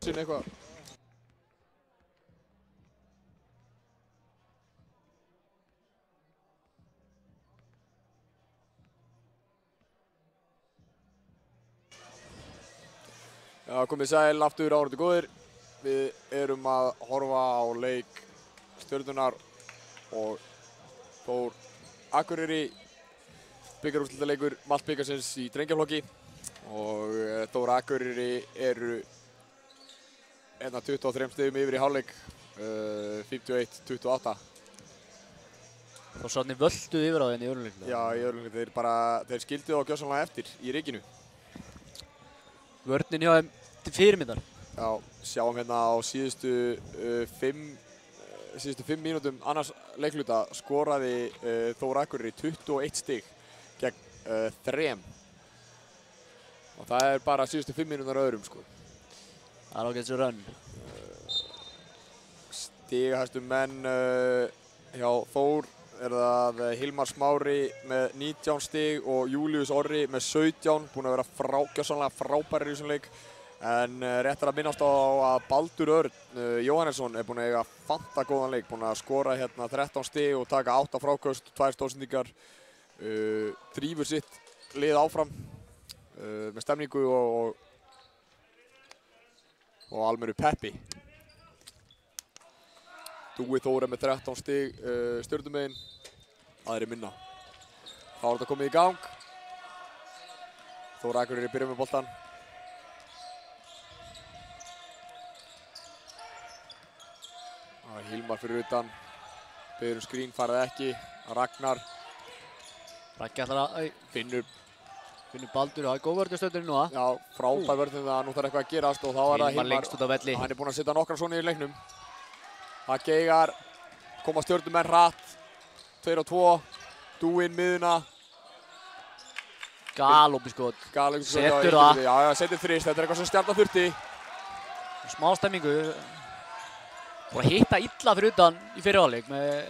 sinni eitthvað. Já, komið sæl aftur árið góðir. Við erum að horfa á leik Stjörnunnar og Þór Akureyri, bikarúrslitaleikur Malt-bikarsins í drengjaflokki og Þór Akureyri eru 23 stigum yfir í hálfleik, 51-28. Þórsararnir völdu yfir á þeim í öðrum leiknum. Já, í öðrum leik, þeir skildu þá gjörsamlega eftir í rykinu. Vörnin hjá þeim til fyrirmyndar. Já, sjáum hérna á síðustu 5 mínútum annars leikluta skoraði Þór Akureyri 21 stig gegn 3. Og það er bara síðustu 5 mínútur öðrum, sko. Það er ágætis rönn. Stigahæstu menn hjá Þór er það Hilmar Smári með 19 stig og Júlíus Orri með 17, búinn að vera gjörsamlega frábærir í þessum leik. En rétt er að minnast á að Baldur Örn Jóhannesson er búinn að eiga fanta góðan leik, búinn að skora hérna 13 stig og taka 8 fráköst, 2 stóðsendingar, drífur sitt lið áfram með stemningu og almennu peppi. Dúi Þór er með 13 stig Stjörnumegin, aðrir minna. Þá er þetta komið í gang. Þór Akureyri byrjar með boltan. Hilmar fyrir utan, beður skrín, farið ekki, Ragnar. Raggi ætlar að Finnur Baldur, það er góð vörn í stöndinni núna. Já, frábær vörn það, nú þarf eitthvað að gerast og þá er það Hilmar lengst út af velli. Hann er búinn að setja nokkra svona í leiknum. Það geigar, koma Stjörnumenn hratt, 2-2, Dúinn miðuna. Galoppiskot. Setur það. Já, setur þrist, þetta er eitthvað sem Stjarnan þurfti. Smá stemmingu. Og hitta illa fyrir utan í fyrri hálfleik með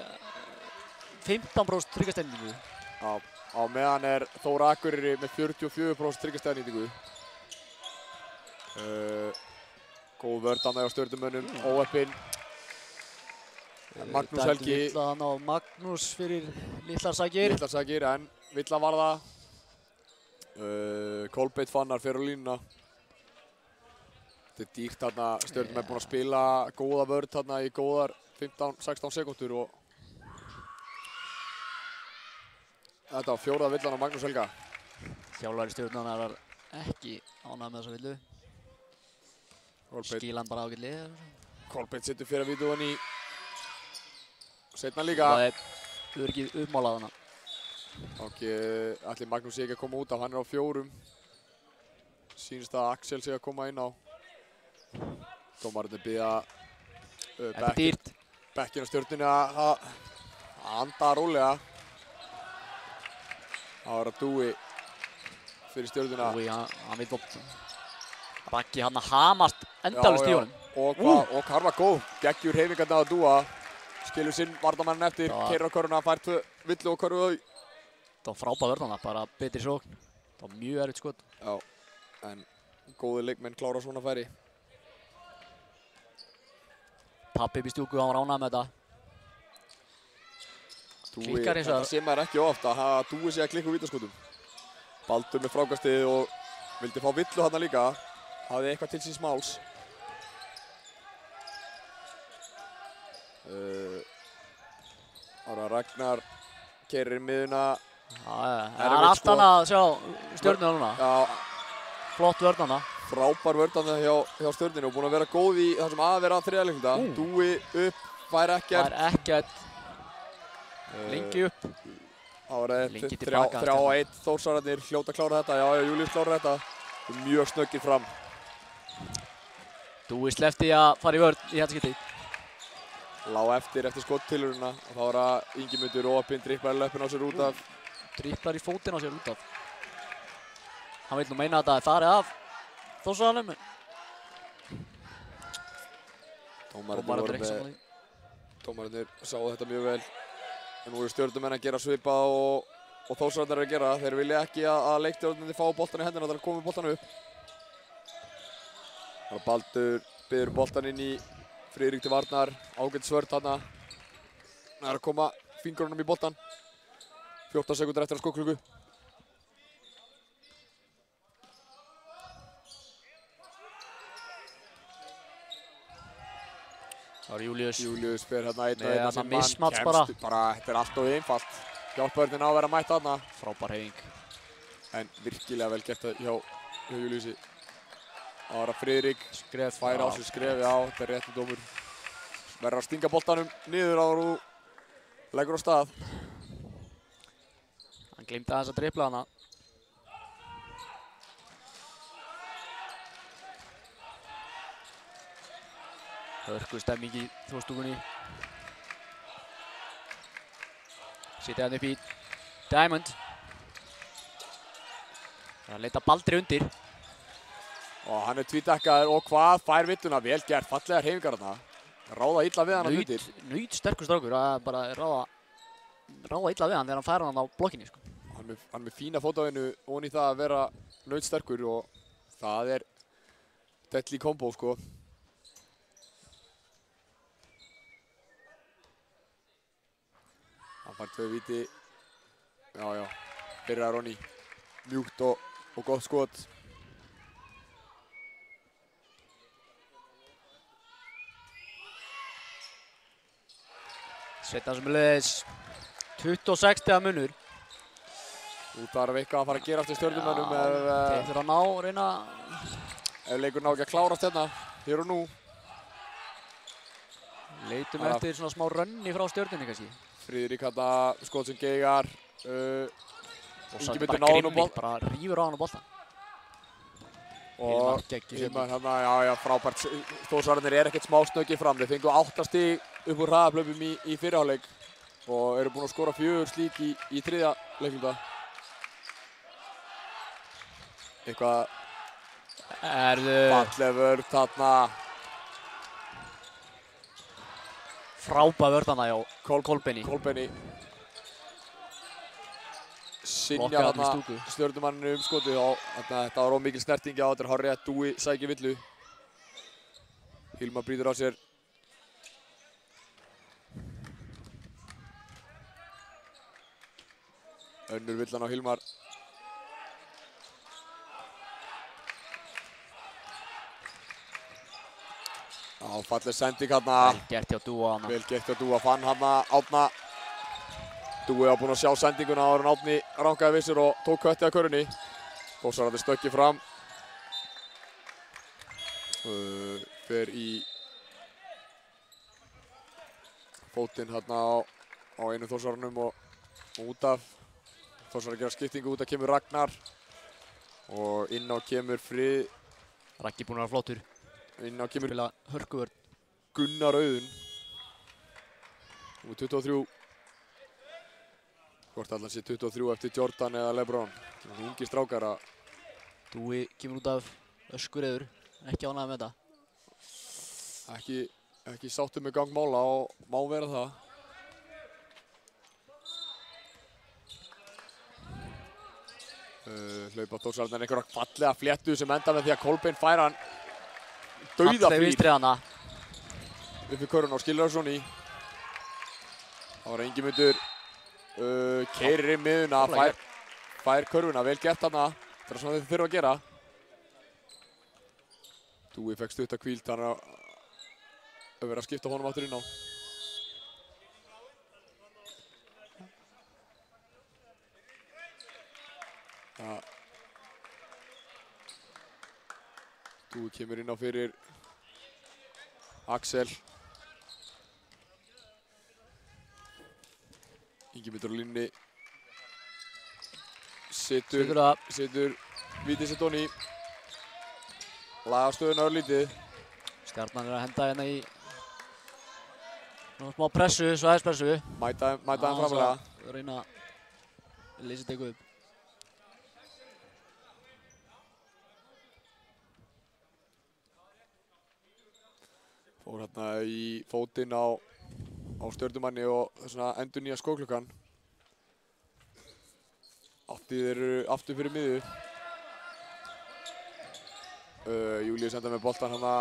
15% tryggastæðningu. Já, á meðan er Þór Akureyri með 44% tryggastæðningu. Góð vörn þarna hjá Stjörnumönnum, óheppinn. Magnús Helgi. Villa þarna á Magnús fyrir litlar sakir. Litlar sakir, en villa var það. Kolbeitt Fannar fer á línuna. Þetta er dýrt þarna, Stjörnumenn búinn að spila góða vörn þarna í góðar 15-16 sekúndur og þetta var 4. villan á Magnús Helga. Þjálfari Stjörnunnar er ekki ánægður með þessa villu. Skilan bara ágætlega. Kolbeitt setur fyrir að vídúan í seinna líka. Það er öryggið uppmálað hana. Ætli Magnús sé ekki að koma út af, hann er á 4. Sýnist að Axel sé að koma inn á. Dómararnir biðja bekkinn á Stjörnunni að anda rólega. Það var að Dúi fyrir Stjörnuna. Dúi, hann vil bótt. Raggi hann að hamast endalaust í honum. Og hann var góð. Geggjur hreyfingarna að Dúa. Skilur sinn varnarmannin eftir, keyrir á körfuna, fær 2 villu og körfu þau. Það var frábær vörn þarna, bara betri sókn. Það var mjög erfitt skot. Já, en góði leikmenn klára svona færi. Pappi upp í stúku, hann var ánægður með þetta. Þetta sé maður ekki ofta, að Dúi sé að klikka úr vítaskotum. Baldur með frákastið og vildi fá villu þarna líka. Hafði eitthvað til síns máls. Ára Ragnar keyrir miðuna. Það er allt annað að sjá Stjörnuna núna. Já. Flott vörn hana. Frábær vörn þarna hjá Stjörnunni og búinn að vera góð í það sem að vera að 3. leikluta. Dúi upp, fær ekkert. Fær ekkert. Lengi upp. Það var 3-1 Þórsararnir hljóta að klára þetta. Já, Júlíus klára þetta. Mjög snöggir fram. Dúi sleppti að fara í vörn í þetta skipti. Lá eftir skottilurina og þá var það Ingimundur opinn, dribblar löppin á sér út af. Dribblar í fótinn á sér út af. Hann vil nú meina að þetta er farið af Þórsararnum. Dómararnir sáu þetta mjög vel. En nú eru Stjörnumenn að gera svipað og Þórsararnir eru að gera. Þeir vilja ekki að leikstjórnarnir fá boltan í hendina, þannig að koma boltan upp. Það er Baldur Biður boltan inn í Friðrik til varnar. Ágætis vörn þarna. Það að koma fingrunum í boltan. 14 sekúndur eftir að skokklukku. Það var Júlíus. Júlíus fer hérna einn og Með einn sem þarna mismatch bara. Þetta er allt of einfalt. Hjálpavörnin á að vera mætt þarna. Frábær hreyfing. En virkilega vel gert hjá Júlíusi. Það var að Friðrik færa á sig skref, já, þetta er réttur dómur. Verður að stinga boltanum niður áður og leggur á stað. Hann gleymdi aðeins að dribla hana. Hörku stemming í þvóstúkunni. Sitja hann upp í Diamond. Það er að leita Baldri undir. Og hann er tvítekkaður og hvað fær villuna, vel gert, fallegar hreyfingar þarna. Ráða illa við hann undir. Naut sterkur strákur, það er bara ráða illa við hann þegar hann fær hann á blokkinni, sko. Hann er með fína fótavinnu ofan í það að vera naut sterkur og það er deadly combo, sko. Hann fær 2 víti. Já, byrjar Ronny. Mjúkt og gott skot. Sveitna sem er leiðis 26 stiga munur. Þú þarf eitthvað að fara að gera eftir Stjörnumönnum Þeir þurfa að reyna. Ef leikurinn á ekki að klárast hérna, hér og nú. Leitum eftir svona smá rönni frá Stjörnunni kannski. Friðrik hérna, skot sem geigar. Ingimundur náði nú bolt. Bara rífur á hann á boltan. Og Hilmar hérna, já, frábært. Þórsararnir er ekkert smá snöggir fram. Þeir fengu 8 stig upp úr hraðaplöpum í fyrri hálfleik og eru búin að skora 4 slík í þriðja leikluta. Eitthvað falleg vörn þarna. Frábær vörn þarna hjá Kolbeini. Sinja þarna Stjörnumanninu skotið og þetta var ómikil snerting á, þetta er hárrétt, Dúi sækir villu. Hilmar brýtur á sér. Önnur villan á Hilmar. Já, falleg sending hérna. Vel gert hjá Dúa hana. Vel gert hjá Dúa, fann hérna Árna. Dúi var búinn að sjá sendinguna áður en Árni rankaði við sér og tók köttið að körunni. Þórsararnir stökkið fram. Fer í fótinn hérna á einu Þórsararnum og út af. Þórsar að gera skiptingu, út af kemur Ragnar og inn á kemur Raggi búinn að vera flottur. Inn á kemur Spila hörkuvörn. Gunnar Auðun. Númer 23. Hvort allan sé 23 eftir Jordan eða LeBron. Það er ungi strákar að... Dúi kemur út af öskureiður. Ekki ánægður með þetta. Ekki sáttur með gang mála og má vera það. Hlaupa Þórsararnir einhverja fallega fléttu sem enda með því að Kolbeinn fær hann dauðaflýr upp í köruna og skilur það svona í. Það var Ingimundur keyrir inn miðuna, fær körfuna, vel gert þarna. Það er svona þetta þurfa að gera. Dúi fekk stutta hvíld, þannig að vera að skipta honum aftur inn á. Dúi kemur inn á fyrir Axel. Ingimundur á línunni. Setur vítið sitt honni. Laga stöðuna örlítið. Stjarnan er að henda hérna í smá pressu, svæðispressu. Mæta hann framlega. Reyna að leysa þetta eitthvað upp. Fór hérna í fótinn á Stjörnumanni og svona endur nýja skóklukkan. Þeir eru aftur fyrir miðju. Júlíus enda með boltan hérna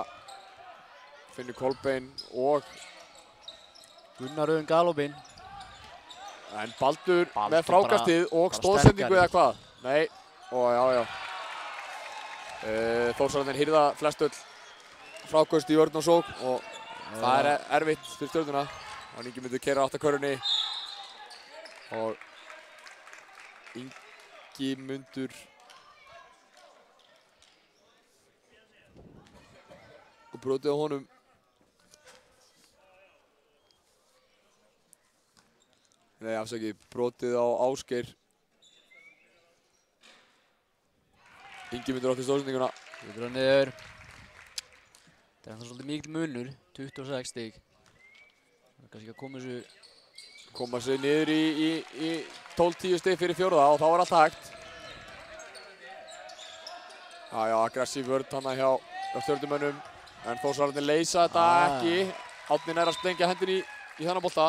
Finnur Kolbeinn og Gunnar Auðun galopinn. en Baldur Baldur með frákastið og bara stóðsendingu sterkari. eða hvað? Nei, já. Þórsararnir hirða flest öll frákast í vörn og sókn og það er erfitt fyrir Stjörnuna. Og Ingimundur keyrir átt að körfunni og Ingimundur og brotið á honum. Nei, afsakið, brotið á Ásgeir. Ingimundur átti stóðsendinguna. Við erum niður. Það er ennþá svolítið mikil munur, 26 stig. Það er kannski ekki að Koma sér niður í 12-10 stig fyrir fjórða og þá er allt hægt. Já, aggressív vörn hana hjá Stjörnumönnum. En Þórsararnir leysa þetta ekki. Árni nær að sprengja hendin í þennan bolta.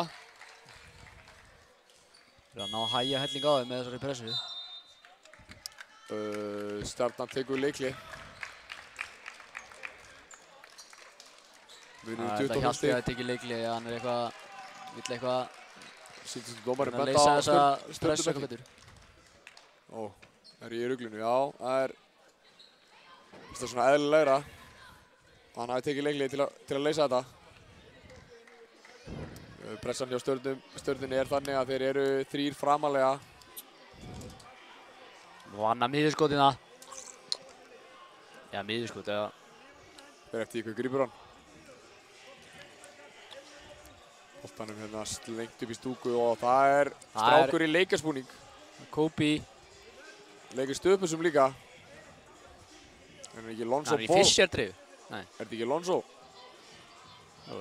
Það er að ná að hægja helling á þeim með þessari pressu. Stjarnan tekur leikli. Munur 25 Þetta Hjalti stig. að tekið leikli, hann er vill eitthvað Sýndist dómarinn að benda leysa á þessa pressu eitthvað Stjörnubekki. betur. Er í ruglunu, já, það er svona eðlilegra. Hann hafi tekið leikli til að leysa þetta. Pressan hjá Stjörnunni er þannig að þeir eru 3 framalega. Og annar miðjuskotina. Já, miðjuskot, eða. Fer eftir ykkur grípur hann. Boltanum hérna slengt upp í stúku og það er strákur í leikaspúning. Kobi. Leikir stöðpössum líka. En er ekki Lonzo Hann er í Ball? Fischer-treyju. Nei, Er þetta ekki Lonzo?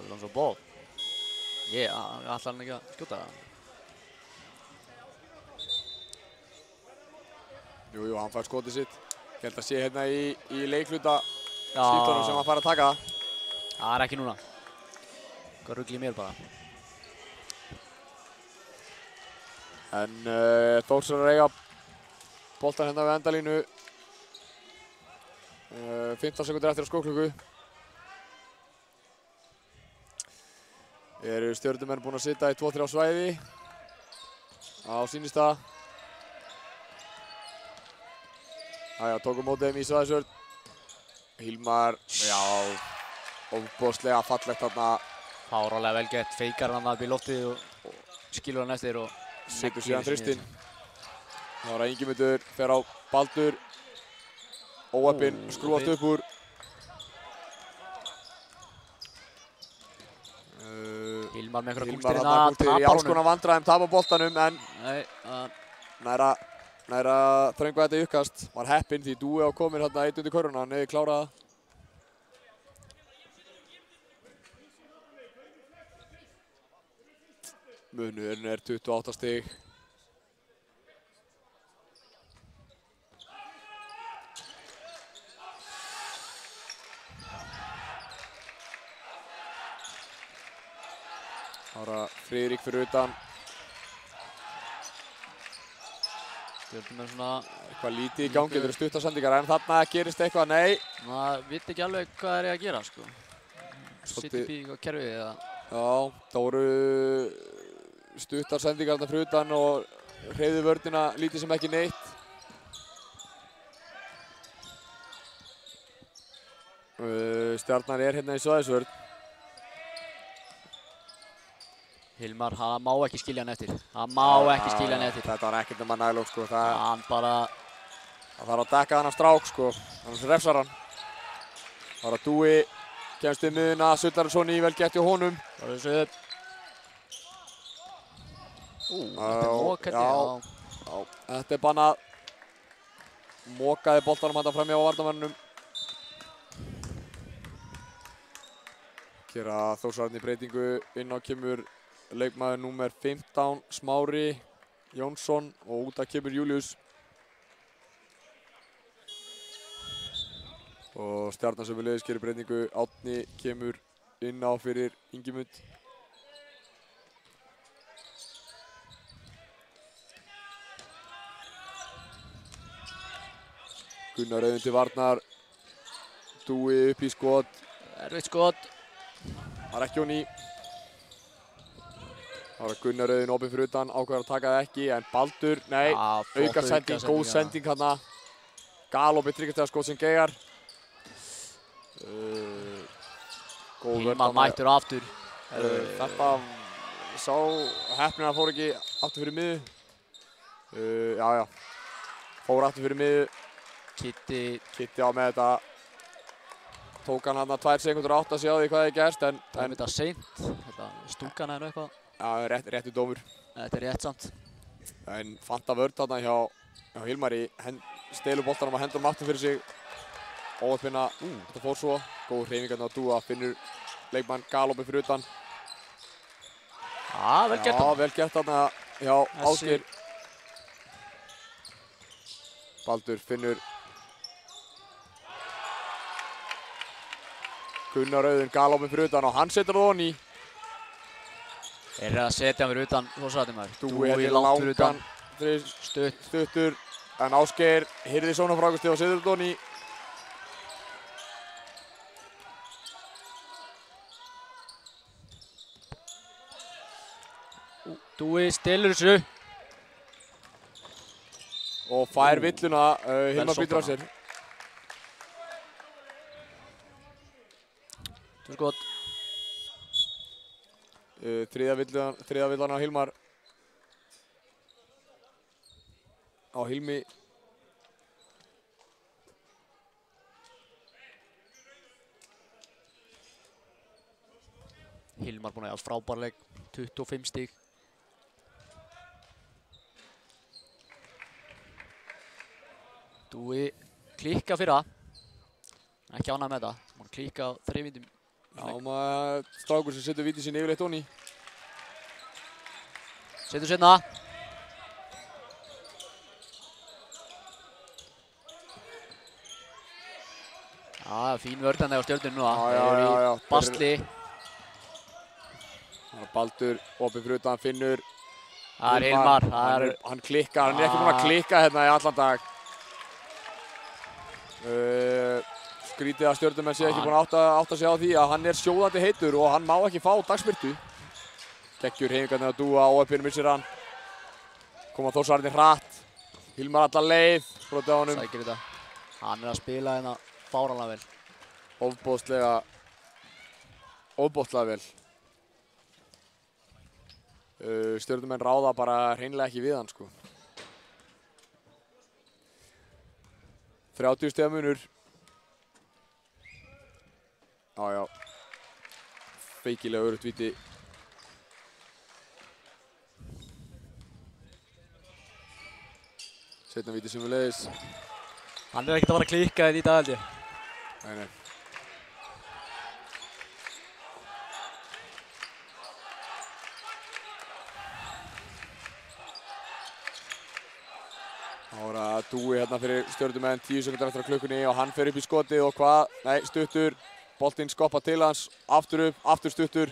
Lonzo Ball. Ætlar hann ekki að skjóta það? Jú, hann fær skotið sitt. Ég held að sé hérna í leikluta skiptunum sem hann fær að taka það. Það er ekki núna. Hvað rugl í mér bara. En Þórsarar eiga boltan hérna við endalínu. 15 sekundur eftir á skóklukku. Eru Stjörnumenn búin að sitja í 2-3 svæði á sínistað. Tókum mótið þeim í svæðisvörn. Hilmar, ofboðslega fallegt þarna. Fárálega vel gett, feikar hann upp í loftið og skilur hann eftir og Setur síðan þristinn. Það var að Ingimundur fer á Baldur. Óheppinn, skrúfast upp úr. Hilmar með einhverja Hilmar kúnstir þarna kúnstir í alls konar vandræðum, tapa boltanum en Nei, nær að þröngva þetta í uppkast. Var heppinn því Dúi á komin hérna eitt undir körfuna, hann hefði klárað það. Munurinn er 28 stig. Ára Friðrik fyrir utan. Stjörnum svona... Eitthvað lítið í gangi, þetta eru stuttasendingar en þarna gerist eitthvað, nei. Maður veit ekki alveg hvað er að gera, sko. Sitt upp í eitthvað kerfið eða... Já, það voru stuttasendingar þarna fyrir utan og hreyfðu vörnina lítið sem ekki neitt. Stjarnan er hérna í svæðisvörn. Hilmar, hann má ekki skilja hann eftir. Hann má ekki skilja hann eftir. Þetta var ekkert nema nælók, sko. Hann bara... Það þarf að dekka hann af strák, sko. Annars refsar hann. Það var að Dúi kemst í miðuna, Sullarason í vel gett hjá honum. Það er þessu upp. Þetta er mók, held ég. Já, þetta er bannað. Mókaði boltanum hann fram hjá varnarmönnum. Gera Þórsararnir breytingu inn á kemur leikmaður númer 15 Smári Jónsson og út að kemur Július. Og Stjarnan sömuleiðis gerir breytingu. Árni kemur inn á fyrir Ingimund. Gunnar Auðun til varnar. Dúi upp í skot. Erfitt skot. Það er ekki Jóni. Það var Gunnar Auðun opinn fyrir utan, ákveður að taka það ekki, en Baldur, nei, auka sending, góð sending hérna. Galopið tryggjastaðarskot sem geigar. Góð vörn. Hilmar mættur aftur. Þetta sá heppnin að fór ekki aftur fyrir miðu. Já. Fór aftur fyrir miðu. Kitty á með þetta. Tók hann hann 2 sekúndur átt að sjá því hvað hefði gerst, en þetta seint. Þetta stúkan eða eitthvað. Já, réttu dómur. Þetta er rétt samt. En fanta vörn þarna hjá Hilmari. Stelur boltanum og hendur aftur fyrir sig. Óöppina, þetta fór svo. Góð hreyfing hérna á Dúa, finnur leikmann Galopið fyrir utan. Já, vel gert hann. Já, vel gert þarna hjá Ásgeir. Baldur finnur Gunnar Auðun, Galopið fyrir utan og hann setur það onni. Þeir eru að setja hann fyrir utan Þórsararnir. Dúi langt fyrir utan. Stuttur. En Ásgeir hirði sónafrákusti og setur það onni. Dúi stelur þessu. Og fær villuna, Hilmar býtur af sér. Þú skot. Þriðja villan á Hilmar. Á Hilmi. Hilmar búinn að eiga frábærleik, 25 stig. Dúi klikka fyrir það. Ekki ánægð með það. Hún klikka á 3 vítum. Já, maður strákur sem setur víti sín yfirleitt onni. Setur seinna. Já, fín vörn hérna á Stjörnunni núna. Já. Basli. Það er Baldur, opið fyrir utan, finnur. Það er Hilmar. Hann klikkar, hann er ekki búinn að klikka hérna í allan dag. Skrítið að Stjörnumenn sé ekki búinn að átta sig á því að hann er sjóðandi heitur og hann má ekki fá dagspyrtu. Geggjur hreyfingarnir að Dúa, óöppinu missir hann. Koma Þórsararnir hratt. Hilmar alla leið, brotið á honum. Sækir þetta. Hann er að spila hérna fáránlega vel. Ofboðslega vel. Stjörnumenn ráða bara hreinlega ekki við hann, sko. 30 stiga munur. Já. Feikilega örugt víti. Seinna víti sömuleiðis. Hann er ekkert að fara að klikka þetta í dag held ég. Nei. Þá er að Dúi hérna fyrir Stjörnumenn, 10 sekúndur eftir á klukkunni og hann fer upp í skotið og hvað? Nei, stuttur. Boltinn skoppa til hans, aftur upp, aftur stuttur.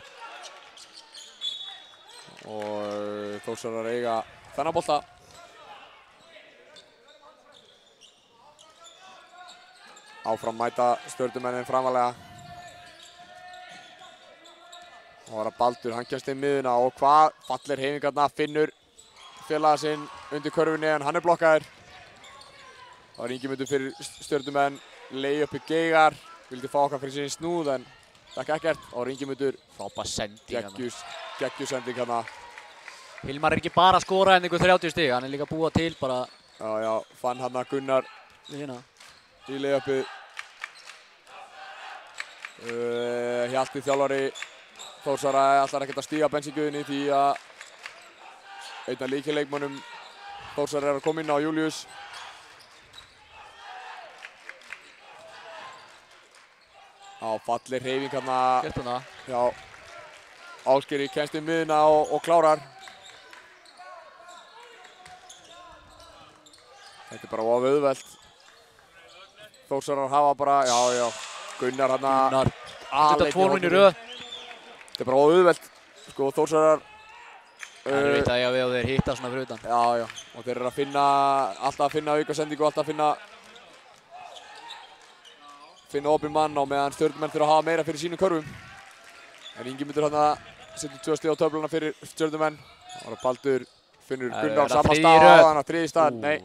Og Þórsarar eiga þennan bolta. Áfram mæta Stjörnumennin framalega. Og það er að Baldur, hann kemst inn miðuna og hvað? Fallir hreyfingarna, finnur félaga sinn undir körfunni en hann er blokkaður. Það var Ingimundur fyrir Stjörnumenn, leið uppi geigar. Vildi fá okkar fyrir sín snúð en takk ekkert. Það var Ingimundur. Frábær sending hérna. Geggjus sending hérna. Hilmar er ekki bara að skora en einhver 30 stig, hann er líka að búa til bara. Já, fann hann að Gunnar í leiðuppið. Hjalti þjálfari Þórsara ætlar ekkert að stíga bensínguðinni því að einn af lykilleikmönnum Þórsara er að koma inn á Július. Já, fallir hreyfing hérna. Gert hann það. Já, Ásgeir kemst í miðuna og klárar. Þetta er bara of auðvelt. Þórsarar hafa bara, já, Gunnar hérna. Gunnar, þetta 2 mínútur í röð. Þetta er bara of auðvelt. Sko, Þórsarar. Það er veit að ég að þeir hitta svona fyrir utan. Já, og þeir eru alltaf að finna aukasendingu og alltaf að finna opinn mann á meðan Stjörnumenn þurfa að hafa meira fyrir sínum körfum. En Ingimundur hérna setur 2 stig á töfluna fyrir Stjörnumenn. Það var Baldur finnur Gunnar á sama stað, hann á 3. stað, nei.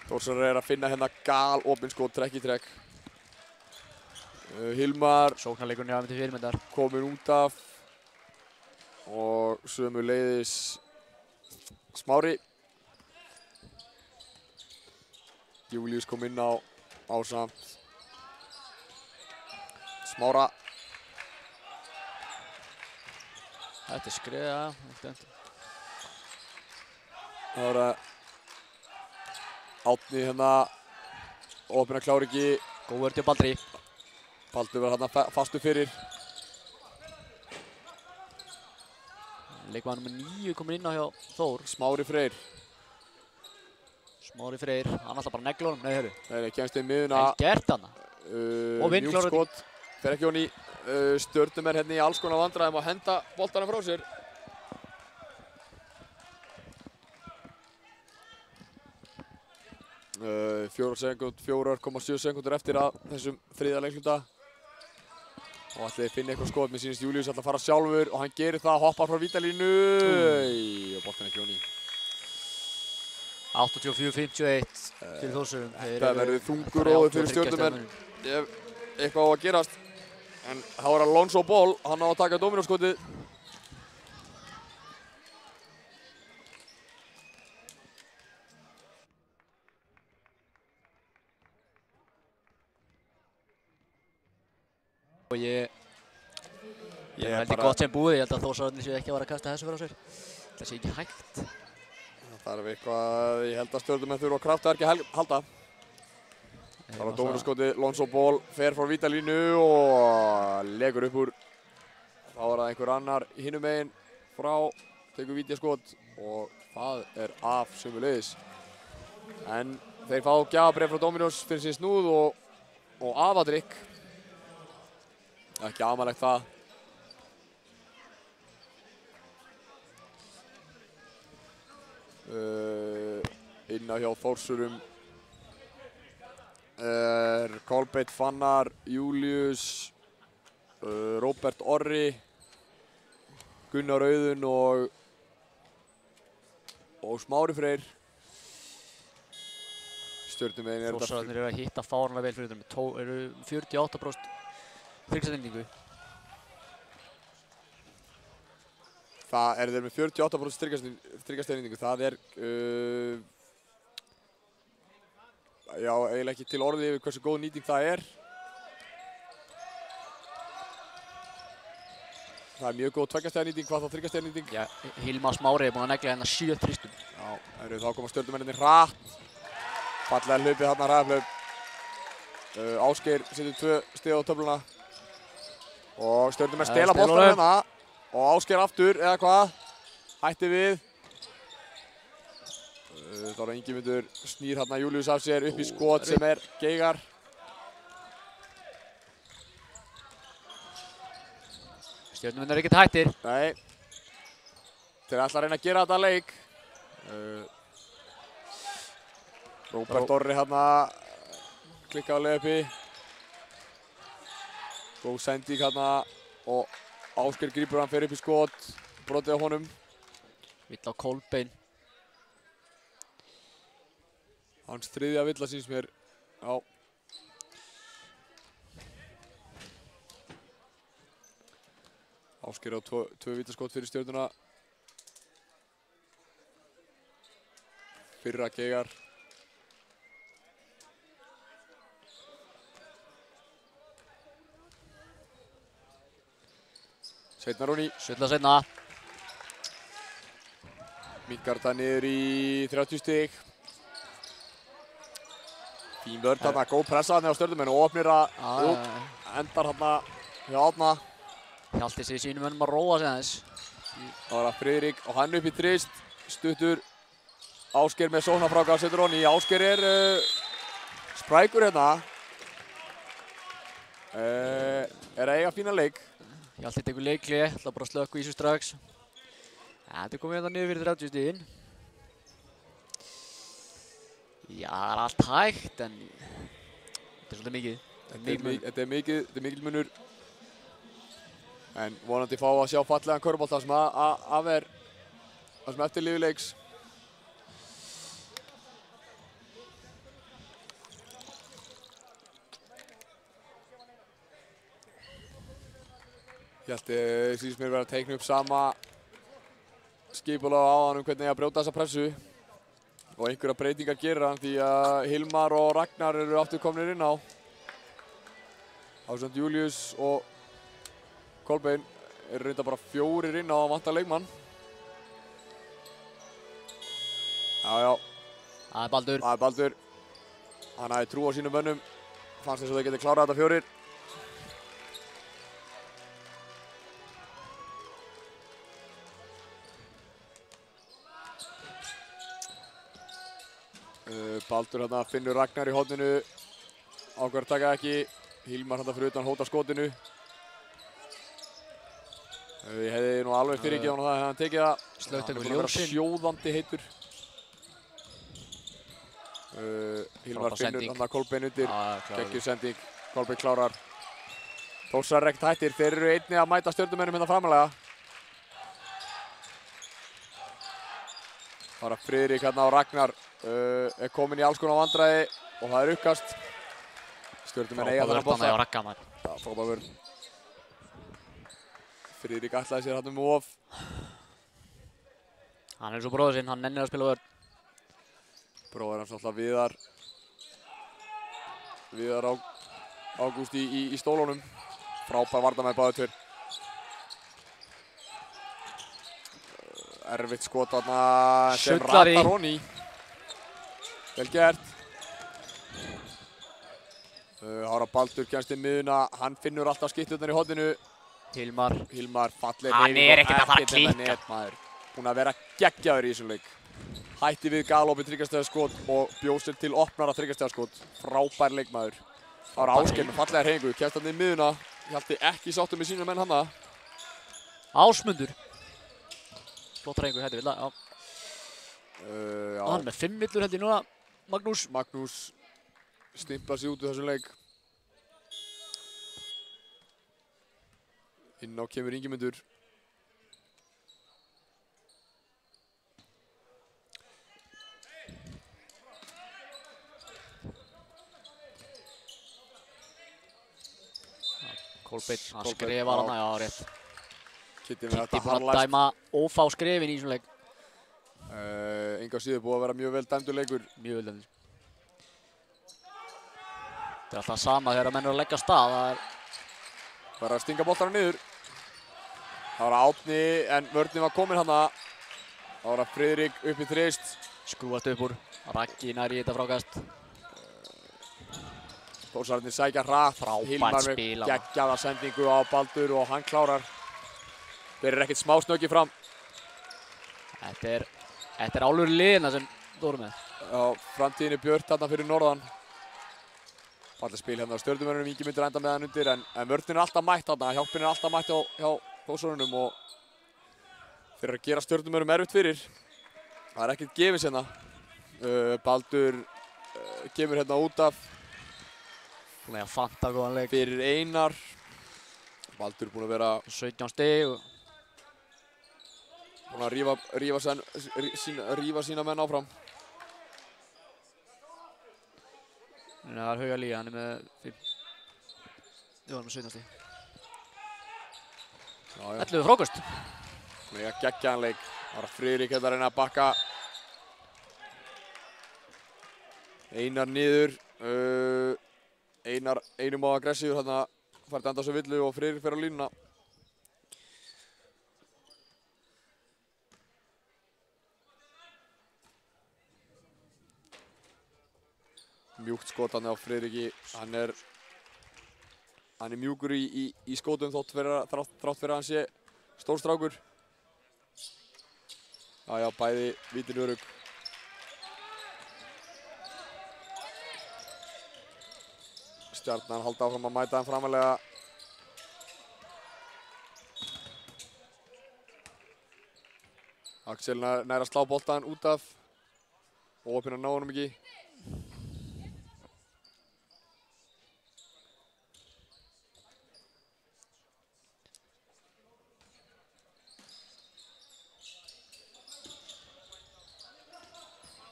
Þórsarar að finna hérna opinn skot, trekk í trekk. Hilmar Sóknarleikurinn hjá þeim til fyrirmyndar. Komin út af og sömuleiðis Smári. Júlíus kom inn á ásamt Smára. Þetta er skriða, Það var Átni hérna, opinn að klára ekki. góð vörð hjá Baldri. Baldur var hérna fastur fyrir. Leikmaður nr. 9 komin inn á hjá Þór. Smári Freyr. Smári Freyr, hann ætla bara að negla honum. Nei, hörru. Nei, kemst í miðuna. Vel gert hana. Og vinn Mjúkt klárar skot. Fer ekki honni. Stjörnumenn hérna í alls konar vandræðum að henda boltanum frá sér. Uh, 4,7 sekúndur eftir að þessum þriðja leikhluta. Og ætli finna eitthvað skot, mér sýnist Júlíus ætla að fara sjálfur og hann gerir það, hoppar frá vítalínu. Og boltan ekki honni. 84-51 fyrir Þórsurum. Þetta verður þungur róður fyrir Stjörnumenn ef eitthvað á að gerast. En þá er Alonso Ball, hann á að taka dóminóskotið. Og ég held ég gott sem búið, ég held að Þórsararnir séu ekki að vera að kasta þessu fyrir á sér. Það sé ekki hægt. Það er eitthvað, ég held að Stjörnumenn þurfa á kraftaverki að halda. Það var dóminóskoti, Alonso Ball fer frá vítalínu og leggur upp úr. Þá er það einhver annar hinum megin frá, tekur vítaskot og það er af sömuleiðis. En þeir fá gjafabréf frá Dominos fyrir sín snúð og afadrykk. Ekki amalegt það. Inná hjá Þórsurum Kolbeinn Fannar, Júlíus, Róbert Orri, Gunnar Auðun og Smári Freyr. Stjörnumegin er þetta. Þórsararnir eru að hitta fáránlega vel fyrir þeim. Eru 48% þryggstendingu. Það eru þeir með 48% þryggstendingu. Það er já, eiginlega ekki til orði yfir hversu góð nýting það er. Það er mjög góð tveggjastæða nýting, hvað þá þryggjastæða nýting. Já, Hilmar Smári er búinn að negla hérna 7 þristum. Já, þá koma Stjörnumennirnir hratt. Fallega hlaupið þarna, hraðahlaup. Ásgeir setur 2 stig á töfluna. Og Stjörnumenn stela boltanum hérna. Og Ásgeir aftur, eða hvað? Hætti við. Þá er Ingimundur snýr hérna Júlíus af sér upp í skot sem er Geigar. Stjörnumenn eru ekkert hættir. Nei. Þeir ætla að reyna að gera þetta leik. Róbert Orri hérna klikkaði á leiðuppi. Góð sending hérna og Ásgeir grípur hann, fer upp í skot. Brotið á honum. Vill á Kolbeinn. Hans þriðja villa síns mér. Já. Ásgeir á 2 vítaskot fyrir Stjörnuna. Fyrra Geigar. Seinna Rúni. Sulla seinna. Minkar það niður í 30 stig. Fín vörn þarna, góð pressa þarna á Stjörnumenn og opnir að endar þarna hjá Árna. Hjalti sig sínum mönnum að róa sig aðeins. Það var að Friðrik og hann upp í þrist. Stuttur. Ásgeir með sóknarfráka, setur honni. Ásgeir er sprækur hérna. Er að eiga fína leik. Hjalti tekur leikli, ætla bara að slökka í þessu strax. Þetta er komið hérna niður fyrir 30 stigin. Já, það er allt hægt, en Þetta er svolítið mikið. Þetta er mikill munur. En vonandi fá að sjá fallegan körfubolta sem það sem eftir lifi leiks. Ég sýnist mér vera að teikna upp sama skipulag á hann hvernig að brjóta þessa pressu. Og einhverja breytingar gerir hann því að Hilmar og Ragnar eru aftur komnir inn á. Ásamt Júlíus og Kolbeinn eru reynda bara 4 inn á að vanta leikmann. Já. Það er Baldur. Það er Baldur. Hann hafði trú á sínum mönnum. Fannst þess að þau geti klárað þetta 4. Baldur hérna finnur Ragnar í horninu. Ákveður taka ekki. Hilmar hérna fyrir utan hóta skotinu. Ég hefði nú alveg fyrirgefið hann það hefði hann tekið það. Slögtökum Hann er búinn að vera sjóðandi heitur. Hilmar finnur hérna Kolbeinn undir. Geggjur sending. Kolbeinn klárar. Þórsar er ekkert hættir. Þeir eru einnig að mæta Stjörnumönnum hérna framalega. Það er Friðrik hérna og Ragnar er komin í alls konar vandræði og það er uppkast. Stjörnumenn eiga þennan bolta. Já, frábær vörn. Friðrik ætlaði sér hann of. Hann er svo bróður sinn, hann nennir að spila vörn. Bróður hans alltaf Viðar. Viðar Ágúst í stólunum. Frábær varnarmaður báðir tveir. Erfitt skot þarna sem ratar honni. Vel gert. Hára Baldur kemst inn miðuna. Hann finnur alltaf skitturnar í horninu. Hilmar falleg. Hann er ekkert að fara að klikka. Búinn að vera geggjaður í þessum leik. Hætti við galopið þriggjastigaskot og bjóð sér til opnara þriggjastigaskot. Frábær leikmaður. Hára Ásgeir með fallega hreyfingu. Kemst hann inn miðuna. Hjalti ekki sáttur með sína menn hanna. Ásmundur. Flott hreyfingu, hætti við það, já. Hann er með 5 villur held ég núna, Magnús stimpar sig út úr þessum leik. Inn á kemur Ingimundur. Kolbeinn, hann skrifar hana, já rétt. Kitty búinn að dæma ófá skrefin í þessum leik. Enga síður búið að vera mjög vel dæmdur leikur. Mjög vel dæmdur. Þetta er alltaf sama þegar menn eru að leggja af stað. Það er að stinga boltana niður. Það var Átni en vörnin var komin hana. Það var að Friðrik upp í þrist. Skrúast upp úr. Raggi nær í þetta frákast. Þórsararnir sækja hratt. Frábært spil. Hilmar með geggjaða sendingu á Baldur og hann klárar. Þeir eru ekkert smá snöggir fram. Þetta er álur liðina sem Dóru með. Já, framtíðin er björt þarna fyrir norðan. Falleg spil hérna á Stjörnumönnunum, Ingimundur enda með hann undir en vörnin er alltaf mætt þarna. Hjálpin er alltaf mætt hjá Þórsarunum og þeir eru að gera Stjörnumönnum erfitt fyrir. Það er ekkert gefins hérna. Baldur kemur hérna út af. Búinn að fanta góðan leik. Fyrir Einar. Baldur búinn að vera 17 stig. Búinn að rífa sína menn áfram. Það er Hauga líka, hann er með 5. Jú, hann er með 17 stig. 11 frákast. Mega geggjaðan leik. Það var Friðrik hérna að reyna að bakka. Einar niður. Einar einum á aggressífur hérna. Færði enda svo villu og Friðrik fer á línuna. Mjúkt skot hann á Friðriki. Hann er mjúkur í skotum þrátt fyrir að hann sé stór strákur. Já, bæði vítin örugg. Stjarnan halda áfram að mæta hann framalega. Axel nær að slá boltan út af. Og opinn að ná honum ekki.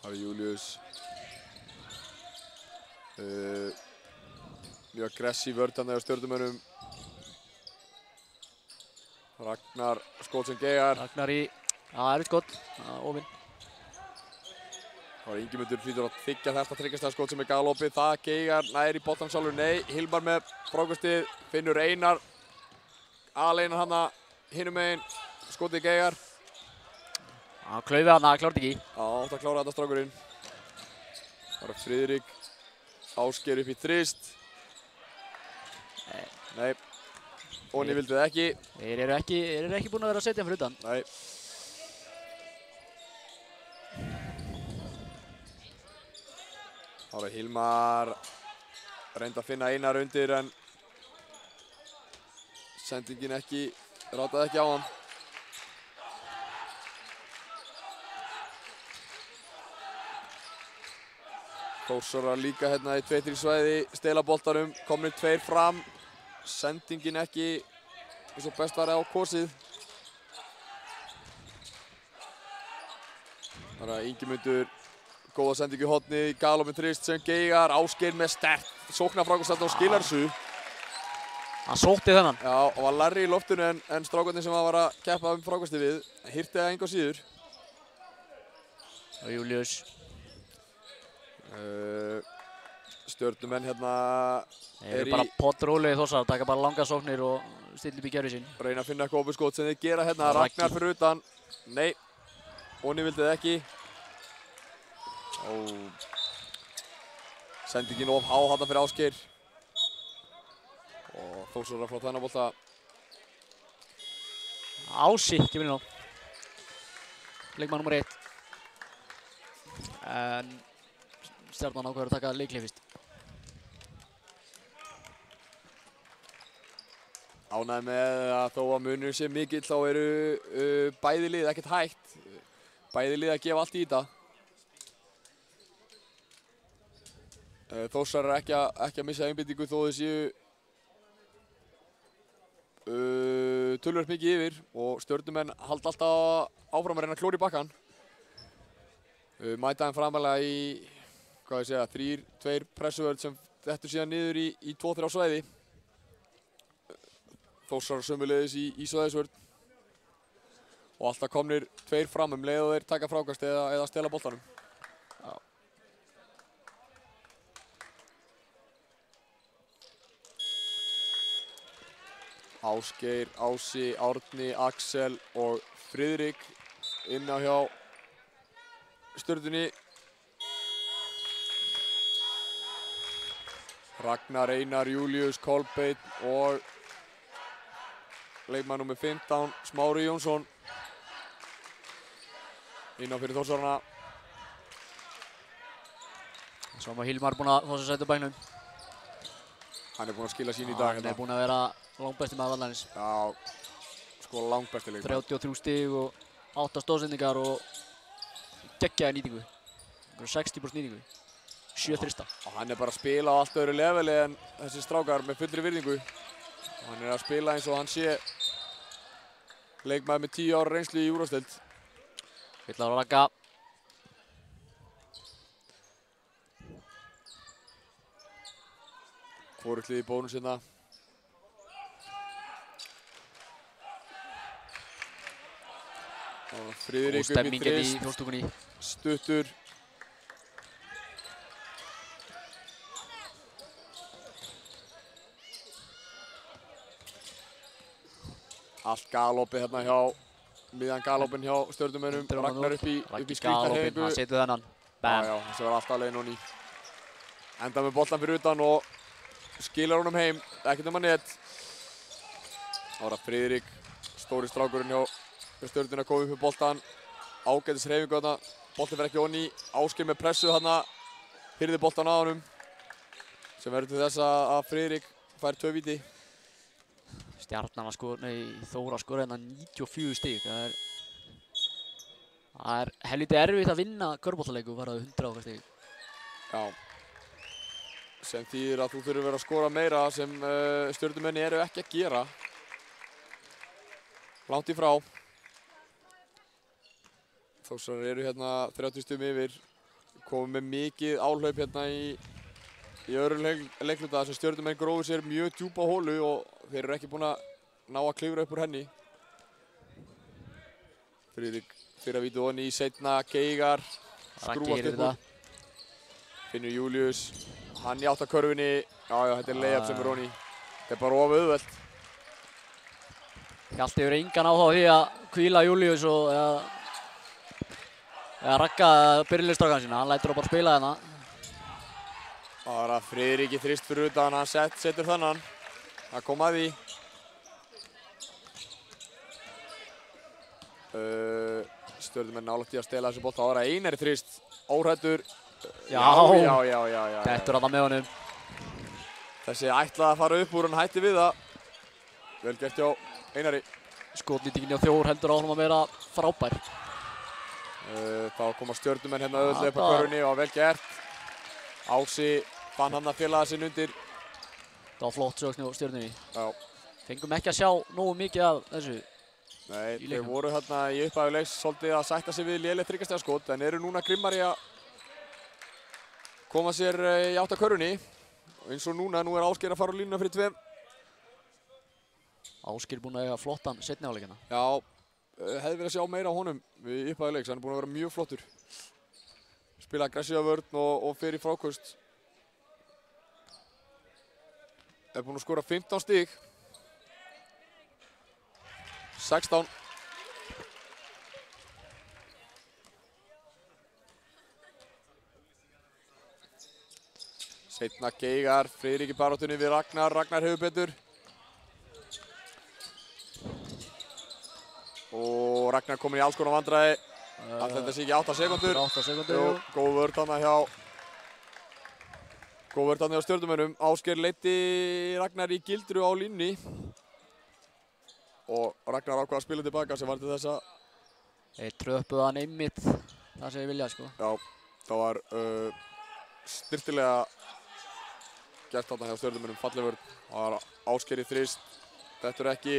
Það er Július. Mjög aggressív vörn þarna hjá Stjörnumönnum. Ragnar skot sem geigar. Ragnar í, erfitt skot, ofinn. Það var Ingimundur hlýtur að þykja þetta tryggastæða skot sem er galopið. Það geigar nær í boltan sjálfur. Nei, Hilmar með frákastið. Finnur Einar. Aleinar hana hinum megin. Skotið geigar. Klaufið hana, klárt ekki. Já, átt að klára þetta strákurinn. Það var Friðrik. Ásgeir upp í þrist. Nei. Óni vildi það ekki. Þeir eru ekki búin að vera að setja hann fyrir utan. Nei. Það var Hilmar. Reyndi að finna Einar undir en sendingin rátaði ekki á hann. Þórsarar líka hérna í 2-3 svæði, stela boltanum, komnir 2 fram. Sendingin ekki eins og best var á kosið. Þannig að Ingimundur, góða sending í horni, galopið þrist sem geigar, Ásgeir með sterkt sóknarfrákast og skilar þessu. Hann sótti þennan. Já, og var Larry í loftinu en strákarnir sem var að keppa frákasti við, hirti það engu síður. Og Július. Stjörnumenn hérna Þeir eru bara pottrólegir Þórsar, taka bara langa sóknir og stilla upp í gerfi sín. Reyna að finna eitthvað opið skot sem þeir gera hérna. Ragnar fyrir utan. Nei, Óni vildi það ekki. Sendingin of há þarna fyrir Ásgeir. Og Þórsarar frá þennan bolta. Ási kemur inn á. Leikmann nr. 1. En Stjarnan ákveður að taka leikhlé fyrst. Ánægð með að þó að munurinn sé mikill þá eru bæði lið ekkert hægt. Bæði lið að gefa allt í þetta. Þórsarar ekki að missa einbeitingu þó þeir séu töluvert mikið yfir og Stjörnumenn halda alltaf áfram að reyna að klóra í bakkann. Mæta þeim framalega í, hvað ég segja, 3-2 pressuvörð sem dettur síðan niður í 2-3 svæði. Þórsarar sömuleiðis í svæðisvörð. Og alltaf komnir 2 fram leið og þeir taka frákast eða stela boltanum. Já. Ásgeir, Ási, Árni, Axel og Friðrik inn á hjá Stjörnunni. Ragnar, Einar, Július, Kolbeinn og leikmann nr. 15, Smári Jónsson. Inn á fyrir Þórsarana. Svo var Hilmar búinn að fá sér sæti á bænum. Hann er búinn að skila sín í dag. Hann er búinn að vera langbesti maður vallarins. Já, sko langbesti leikmann. 33 stig og 8 stóðsendingar og geggjaði nýtingu. 60% nýtingu. 7 þrista. Og hann er bara að spila á allt öðru leveli en þessi strákar með fullri virðingu. Og hann er að spila eins og hann sé leikmaður með 10 ára reynslu í úrvalsdeild. Vill á Ragga. Hvorugt lið í bónus hérna. Og Friðrik upp í stemmingin í þrist. fjórstúkunni. Stuttur. Allt galopið hérna hjá, miðjan galopin hjá Stjörnumönnum. Ragnar upp í skrýtna hreyfingu. Hann setur þennan. Bam. Já, þessi var alltaf leiðin honni. Enda með boltan fyrir utan og skilar honum heim. Ekkert net. Það var að Friðrik, stóri strákurinn hjá Stjörnunni að koma upp með boltan. Ágætis hreyfingu þarna. Boltin fer ekki honni. Ásgeir með pressu þarna. Hirði boltan á honum. Sem verður til þess að Friðrik fær 2 víti. Stjarnan Þóra skora hérna 94 stig. Það er helviti erfitt að vinna körfuboltaleik og fara 100 okkar stig. Já. Sem þýðir að þú þurfir að vera að skora meira sem Stjörnumenn eru ekki að gera. Langt í frá. Þórsarar eru hérna 30 stigum yfir. komið með mikið áhlaup hérna í öðrum leikluta þar sem Stjörnumenn grófu sér mjög djúpa hólu og þeir eru ekki búin að ná að klifra upp úr henni. Friðrik fyrir að víta onni í seinna, Geigar skrúast upp úr. Finnur Július, hann í áttakörfunni. Já, þetta er layup sem er onni. Þetta er bara of auðvelt. Hjalti hefur engan áhuga á því að hvíla Július og eða ragga byrjulegstrákan sína. Hann lætur bara spila hérna. Það er að Friðrik í þrist fyrir utan, hann setur þannan. Það kom að því. Stjörnumenn nálægt í að stela þessu bolta. Það var að Einar í þrist, óhræddur. Já. Dettur þarna með honum. Þessi ætlaði að fara upp úr, hann hætti við það. Vel gert hjá Einari. Skotnýtingin hjá Þór heldur áfram að vera frábær. Þá koma Stjörnumenn hérna auðvitað upp á körfunni og vel gert. Ási fann hann að félaga sinn undir. Það var flott sögn hjá Stjörnunni. Já. Fengum ekki að sjá nógu mikið af þessu. Nei, þeir voru hérna í upphafi leiks svolítið að sætta sig við lélegt þriggja stiga skot en eru núna grimmari að koma sér í átt að körfunni. Eins og núna, nú er Ásgeir að fara á línuna fyrir tveim. Ásgeir búinn að eiga flottan seinni hálfleikina. Já, hefði verið að sjá meira á honum í upphafi leiks, hann er búinn að vera mjög flottur. Spila aggressíva vörn og fer í fráköst. Er búinn að skora 15 stig. 16. Seinna Geigar, Friðrik í baráttunni við Ragnar. Ragnar hefur betur. Og Ragnar komin í alls konar vandræði. Allt þetta sé ekki 8 sekúndur. 8 sekúndur, jú. Góð vörn þarna hjá Stjörnumönnum. Ásgeir leiddi Ragnar í gildru á línni. Og Ragnar ákvað að spila tilbaka sem var til þess að... Þeir tröppuðu hann einmitt það sem ég vilja, sko. Já, það var styrtilega gert þarna hjá Stjörnumönnum, falleg vörn. Það var Ásgeir í þrist, dettur ekki.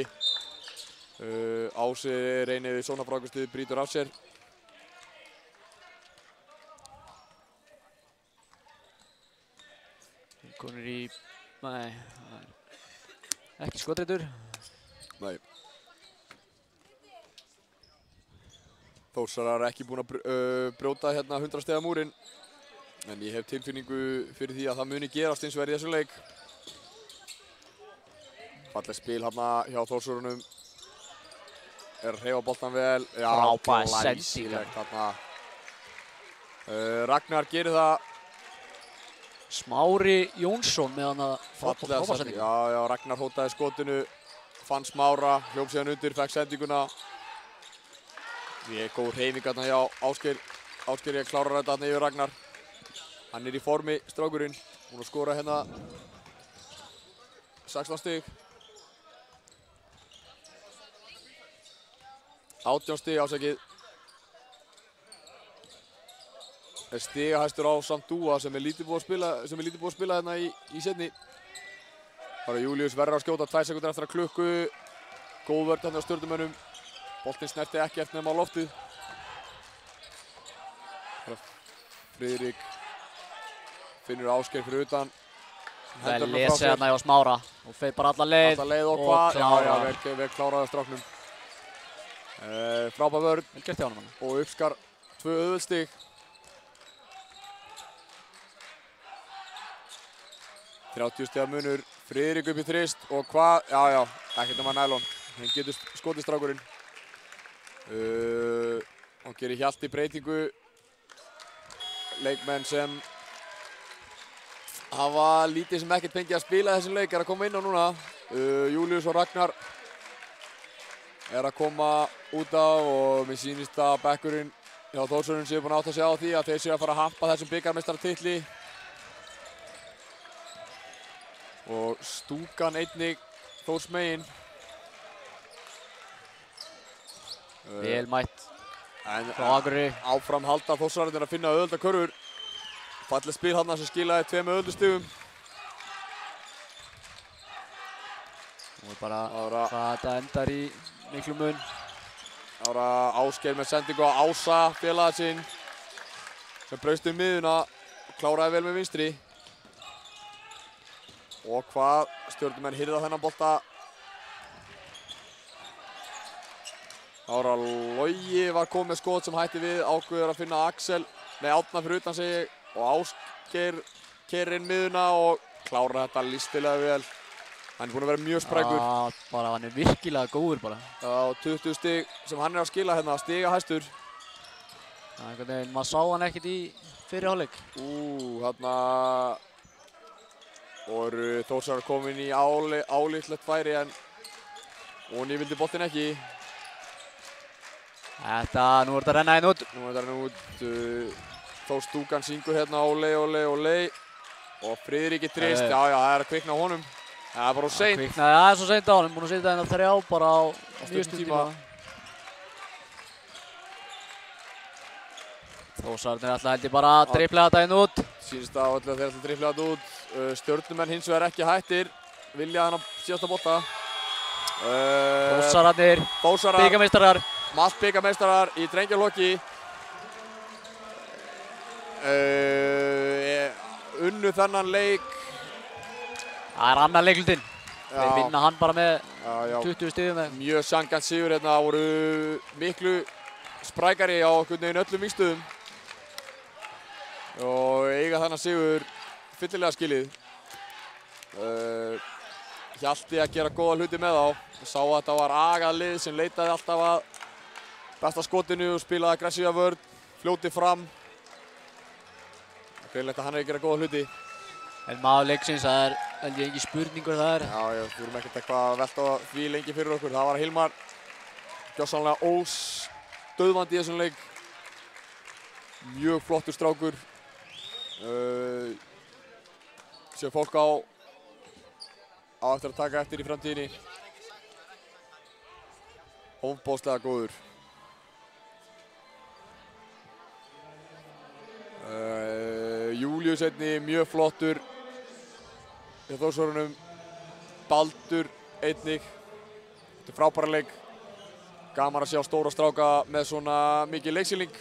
Ási reynir við svona frákastið, brýtur af sér. Konur í... Nei, ekki skotreitur. Nei. Þórsarar er ekki búin að brjóta hérna 100 stiga múrinn. En ég hef tilfinningu fyrir því að það muni gerast eins og verið í þessu leik. Falleg spil hérna hjá Þórsarunum. Er að hreyfa boltan vel. Já, glæsilegt hérna. Ragnar gerir það. Smári Jónsson með hann að frábæra sendingu. Já, Ragnar hótaði skotinu. Fann Smára, hljóp síðan undir, fekk sendinguna. Ég er góð hreyfing hérna hjá Ásgeir. Ásgeir ég klárar þetta hérna yfir Ragnar. Hann er í formi, strákurinn. Búinn að skora hérna 16 stig. 18 stig ásækið. Er stigahæstur á Samdúa sem er lítið búið að spila hérna í seinni. Það er Július verður að skjóta 2 sekúndur eftir að klukku. Góð vörn hérna á Stjörnumönnum. Boltinn snerti ekki eftir nema á loftið. Friðrik finnur Ásgeir fyrir utan. Það er lesið hérna hjá Smára og feir bara alla leið. Alla leið og hvað? Já, vel kláraði stráknum. Frábær vörn. Vel gert hjá honum. Og uppskar 2 auðvöldsstig. 30 stiga munur. Friðrik upp í þrist og hvað? Já, ekkert nema nælon. Hann getur skotið strákurinn. Hann gerir Hjalti breytingu. Leikmenn sem hafa lítið sem ekkert fengið að spila þessum leik er að koma inn á núna. Július og Ragnar er að koma út af og mér sýnist að bekkurinn hjá Þórsarunum séu búin að átta sig á því að þeir séu að fara að hampa þessum bikarmeistaratitli. Og stúkan einnig Þórsmegin. Vel mætt frá Akureyri. Áfram halda Þórsararnir að finna auðvelda körfur. Falleg spil hann sem skilaði 2 auðveldustigum. Og bara hvað þetta endar í miklu mun. Ára Ásgeir með sendingu á Ása, félaga sinn. sem braust miðuna og kláraði vel með vinstri. Og hvað Stjörnumenn hirða þennan bolta. Ára Logi var komið með skot sem hætti við, ákveður að finna Árna fyrir utan segi ég, og Ásgeir keyrir inn miðuna og klárar þetta listilega vel. Hann búinn að vera mjög sprækur. Hann virkilega góður bara. Já, 20 stig sem hann að skila hérna, stiga hæstur. Einhvern veginn, maður sá hann ekkert í fyrri hálfleik. Þarna voru Þórsarar komin í álítlegt færi en Óni vildi boltinn ekki. Nú er þetta að renna inn út. Þó Stúkan syngur hérna Ole og Friðriki trist, já, það er að kvikna á honum. Það er bara of seint. Kviknaði aðeins og seint á honum, búinn að setja hérna 3 bara á nýjustum tíma. Þórsararnir ætla held ég bara að dribla þetta inn út. Sýnist að þeir ætla að dribla þetta út. Stjörnumenn hins vegar ekki hættir, vilja hann að síðasta bolta. Þórsararnir, bikarmeistarar. Malt bikarmeistarar í drengjalokki. Unnu þennan leik. Það er annar leikhlutinn. Þeir vinna hann bara með 20 stigum. Mjög sanngjarn sigur hérna, voru miklu sprækari á einhvern veginn öllum vígstöðum. Og eiga þennan sigur fyllilega skilið. Hjalti að gera góða hluti með þá. Sá að þetta var agað lið sem leitaði alltaf að besta skotinu og spilaði aggressíva vörn, fljóti fram. Greinlegt að hann er að gera góða hluti. En maður leiksins, það er held ég engin spurningur það er. Já, við vorum ekkert eitthvað að velta því lengi fyrir okkur. Það var Hilmar gjörsamlega óstöðvandi í þessum leik. Mjög flottur strákur. Sem fólk á eftir að taka eftir í framtíðinni. Ofboðslega góður. Júlíus einnig mjög flottur hjá Þórsarunum. Baldur einnig. Þetta er frábæra leik. Gaman að sjá stóra stráka með svona mikið leiksýning.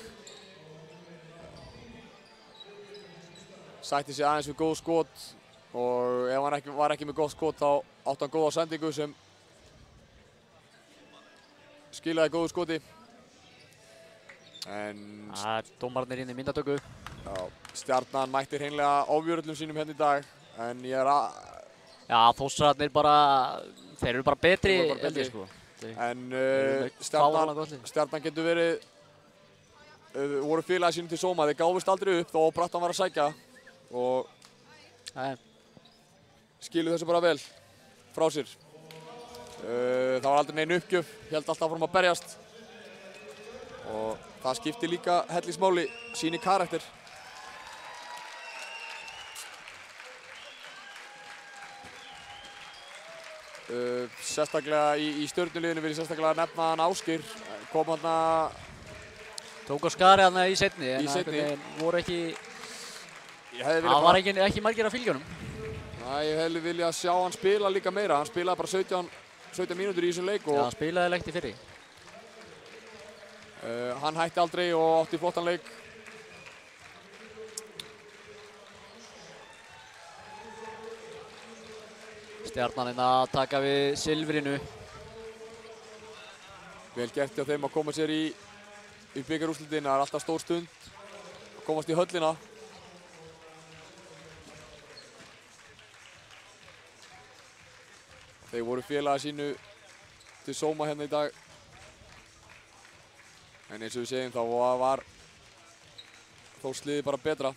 Sætti sig aðeins við góð skot og ef hann var ekki með gott skot þá átti hann góða sendingu sem skilaði góðu skoti. Dómararnir inn í myndatöku. Stjarnan mætti hreinlega ofjörðlum sínum hérna í dag, en ég er að... Já, Þórsararnir þeir eru bara betri, held ég sko. En Stjarnan getur verið, voru félagi sínum til sóma, þeir gáfust aldrei upp þó Brattan var að sækja og skiluðu þessu bara vel frá sér. Það var aldrei nein uppgjöf, held alltaf fórum að berjast og það skipti líka hellingsmáli, síni karakter. Sérstaklega í Stjörnuliðinu vil ég sérstaklega nefna hann Ásgeir. Kom hann að... Tók á skari hann í seinni, en það voru ekki... Það var ekki margir að fylgja honum. Ég hefði viljað sjá hann spila líka meira. Hann spilaði bara 17 mínútur í þessum leik og... Já, hann spilaði leikt í fyrri. Hann hætti aldrei og átti flottan leik. Stjarnan að taka við silfrinu. Vel gert hjá þeim að koma sér í bikarúrslitin. Það er alltaf stór stund að komast í höllina. Þeir voru félagi sínu til sóma hérna í dag. En eins og við segjum þá var Þórsliðið bara betra.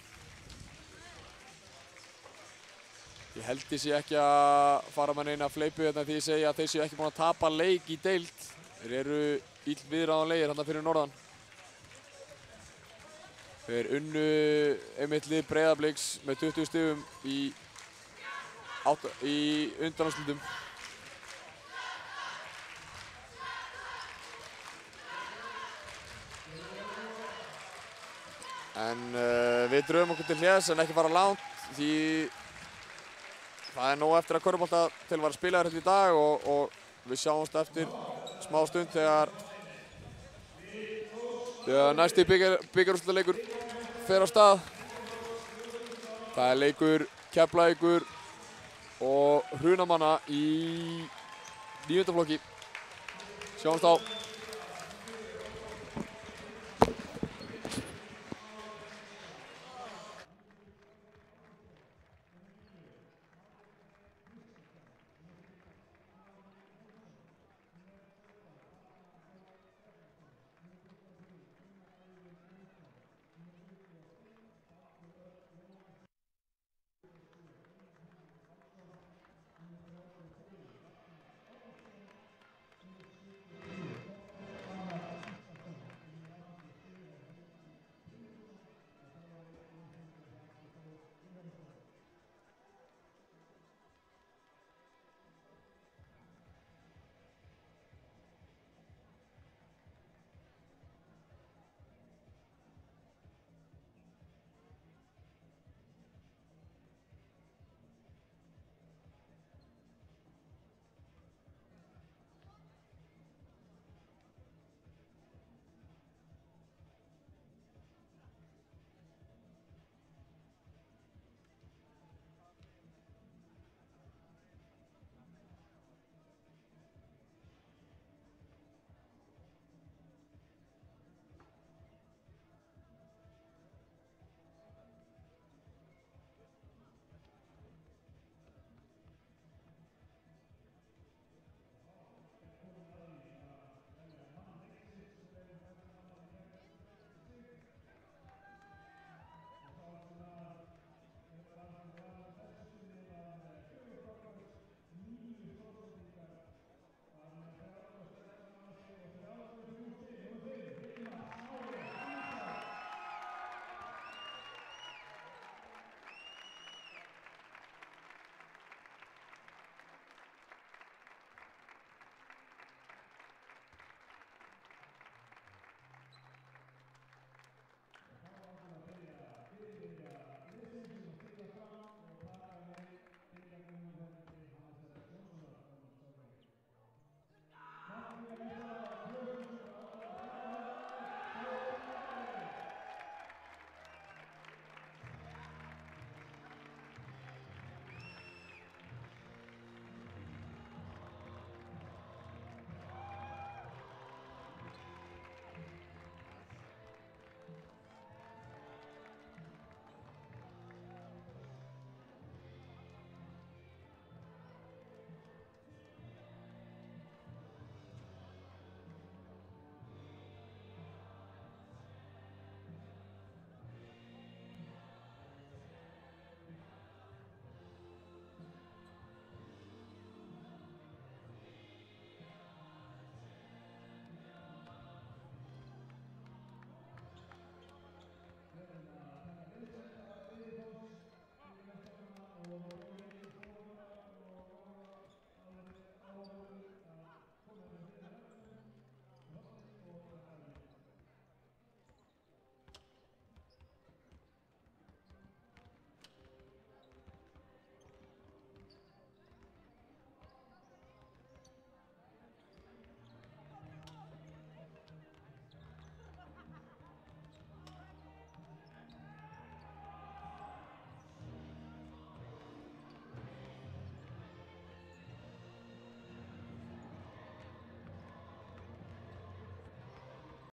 Ég held ég sé ekki að fara með neina fleipu hérna því ég segi að þeir séu ekki búin að tapa leik í deild. Þeir eru illviðráðanlegir hérna fyrir norðan. Þeir unnu einmitt lið Breiðabliks með 20 stigum í undanúrslitum. En við dröfum okkur til hliðs en ekki fara langt því það er nóg eftir að körfubolta til að vera spilaður hérna í dag og við sjáumst eftir smá stund þegar næsti bikarúrslitaleikur fer af stað. Það er leikur Keflavíkur og Hrunamanna í 9. flokki. Sjáumst á.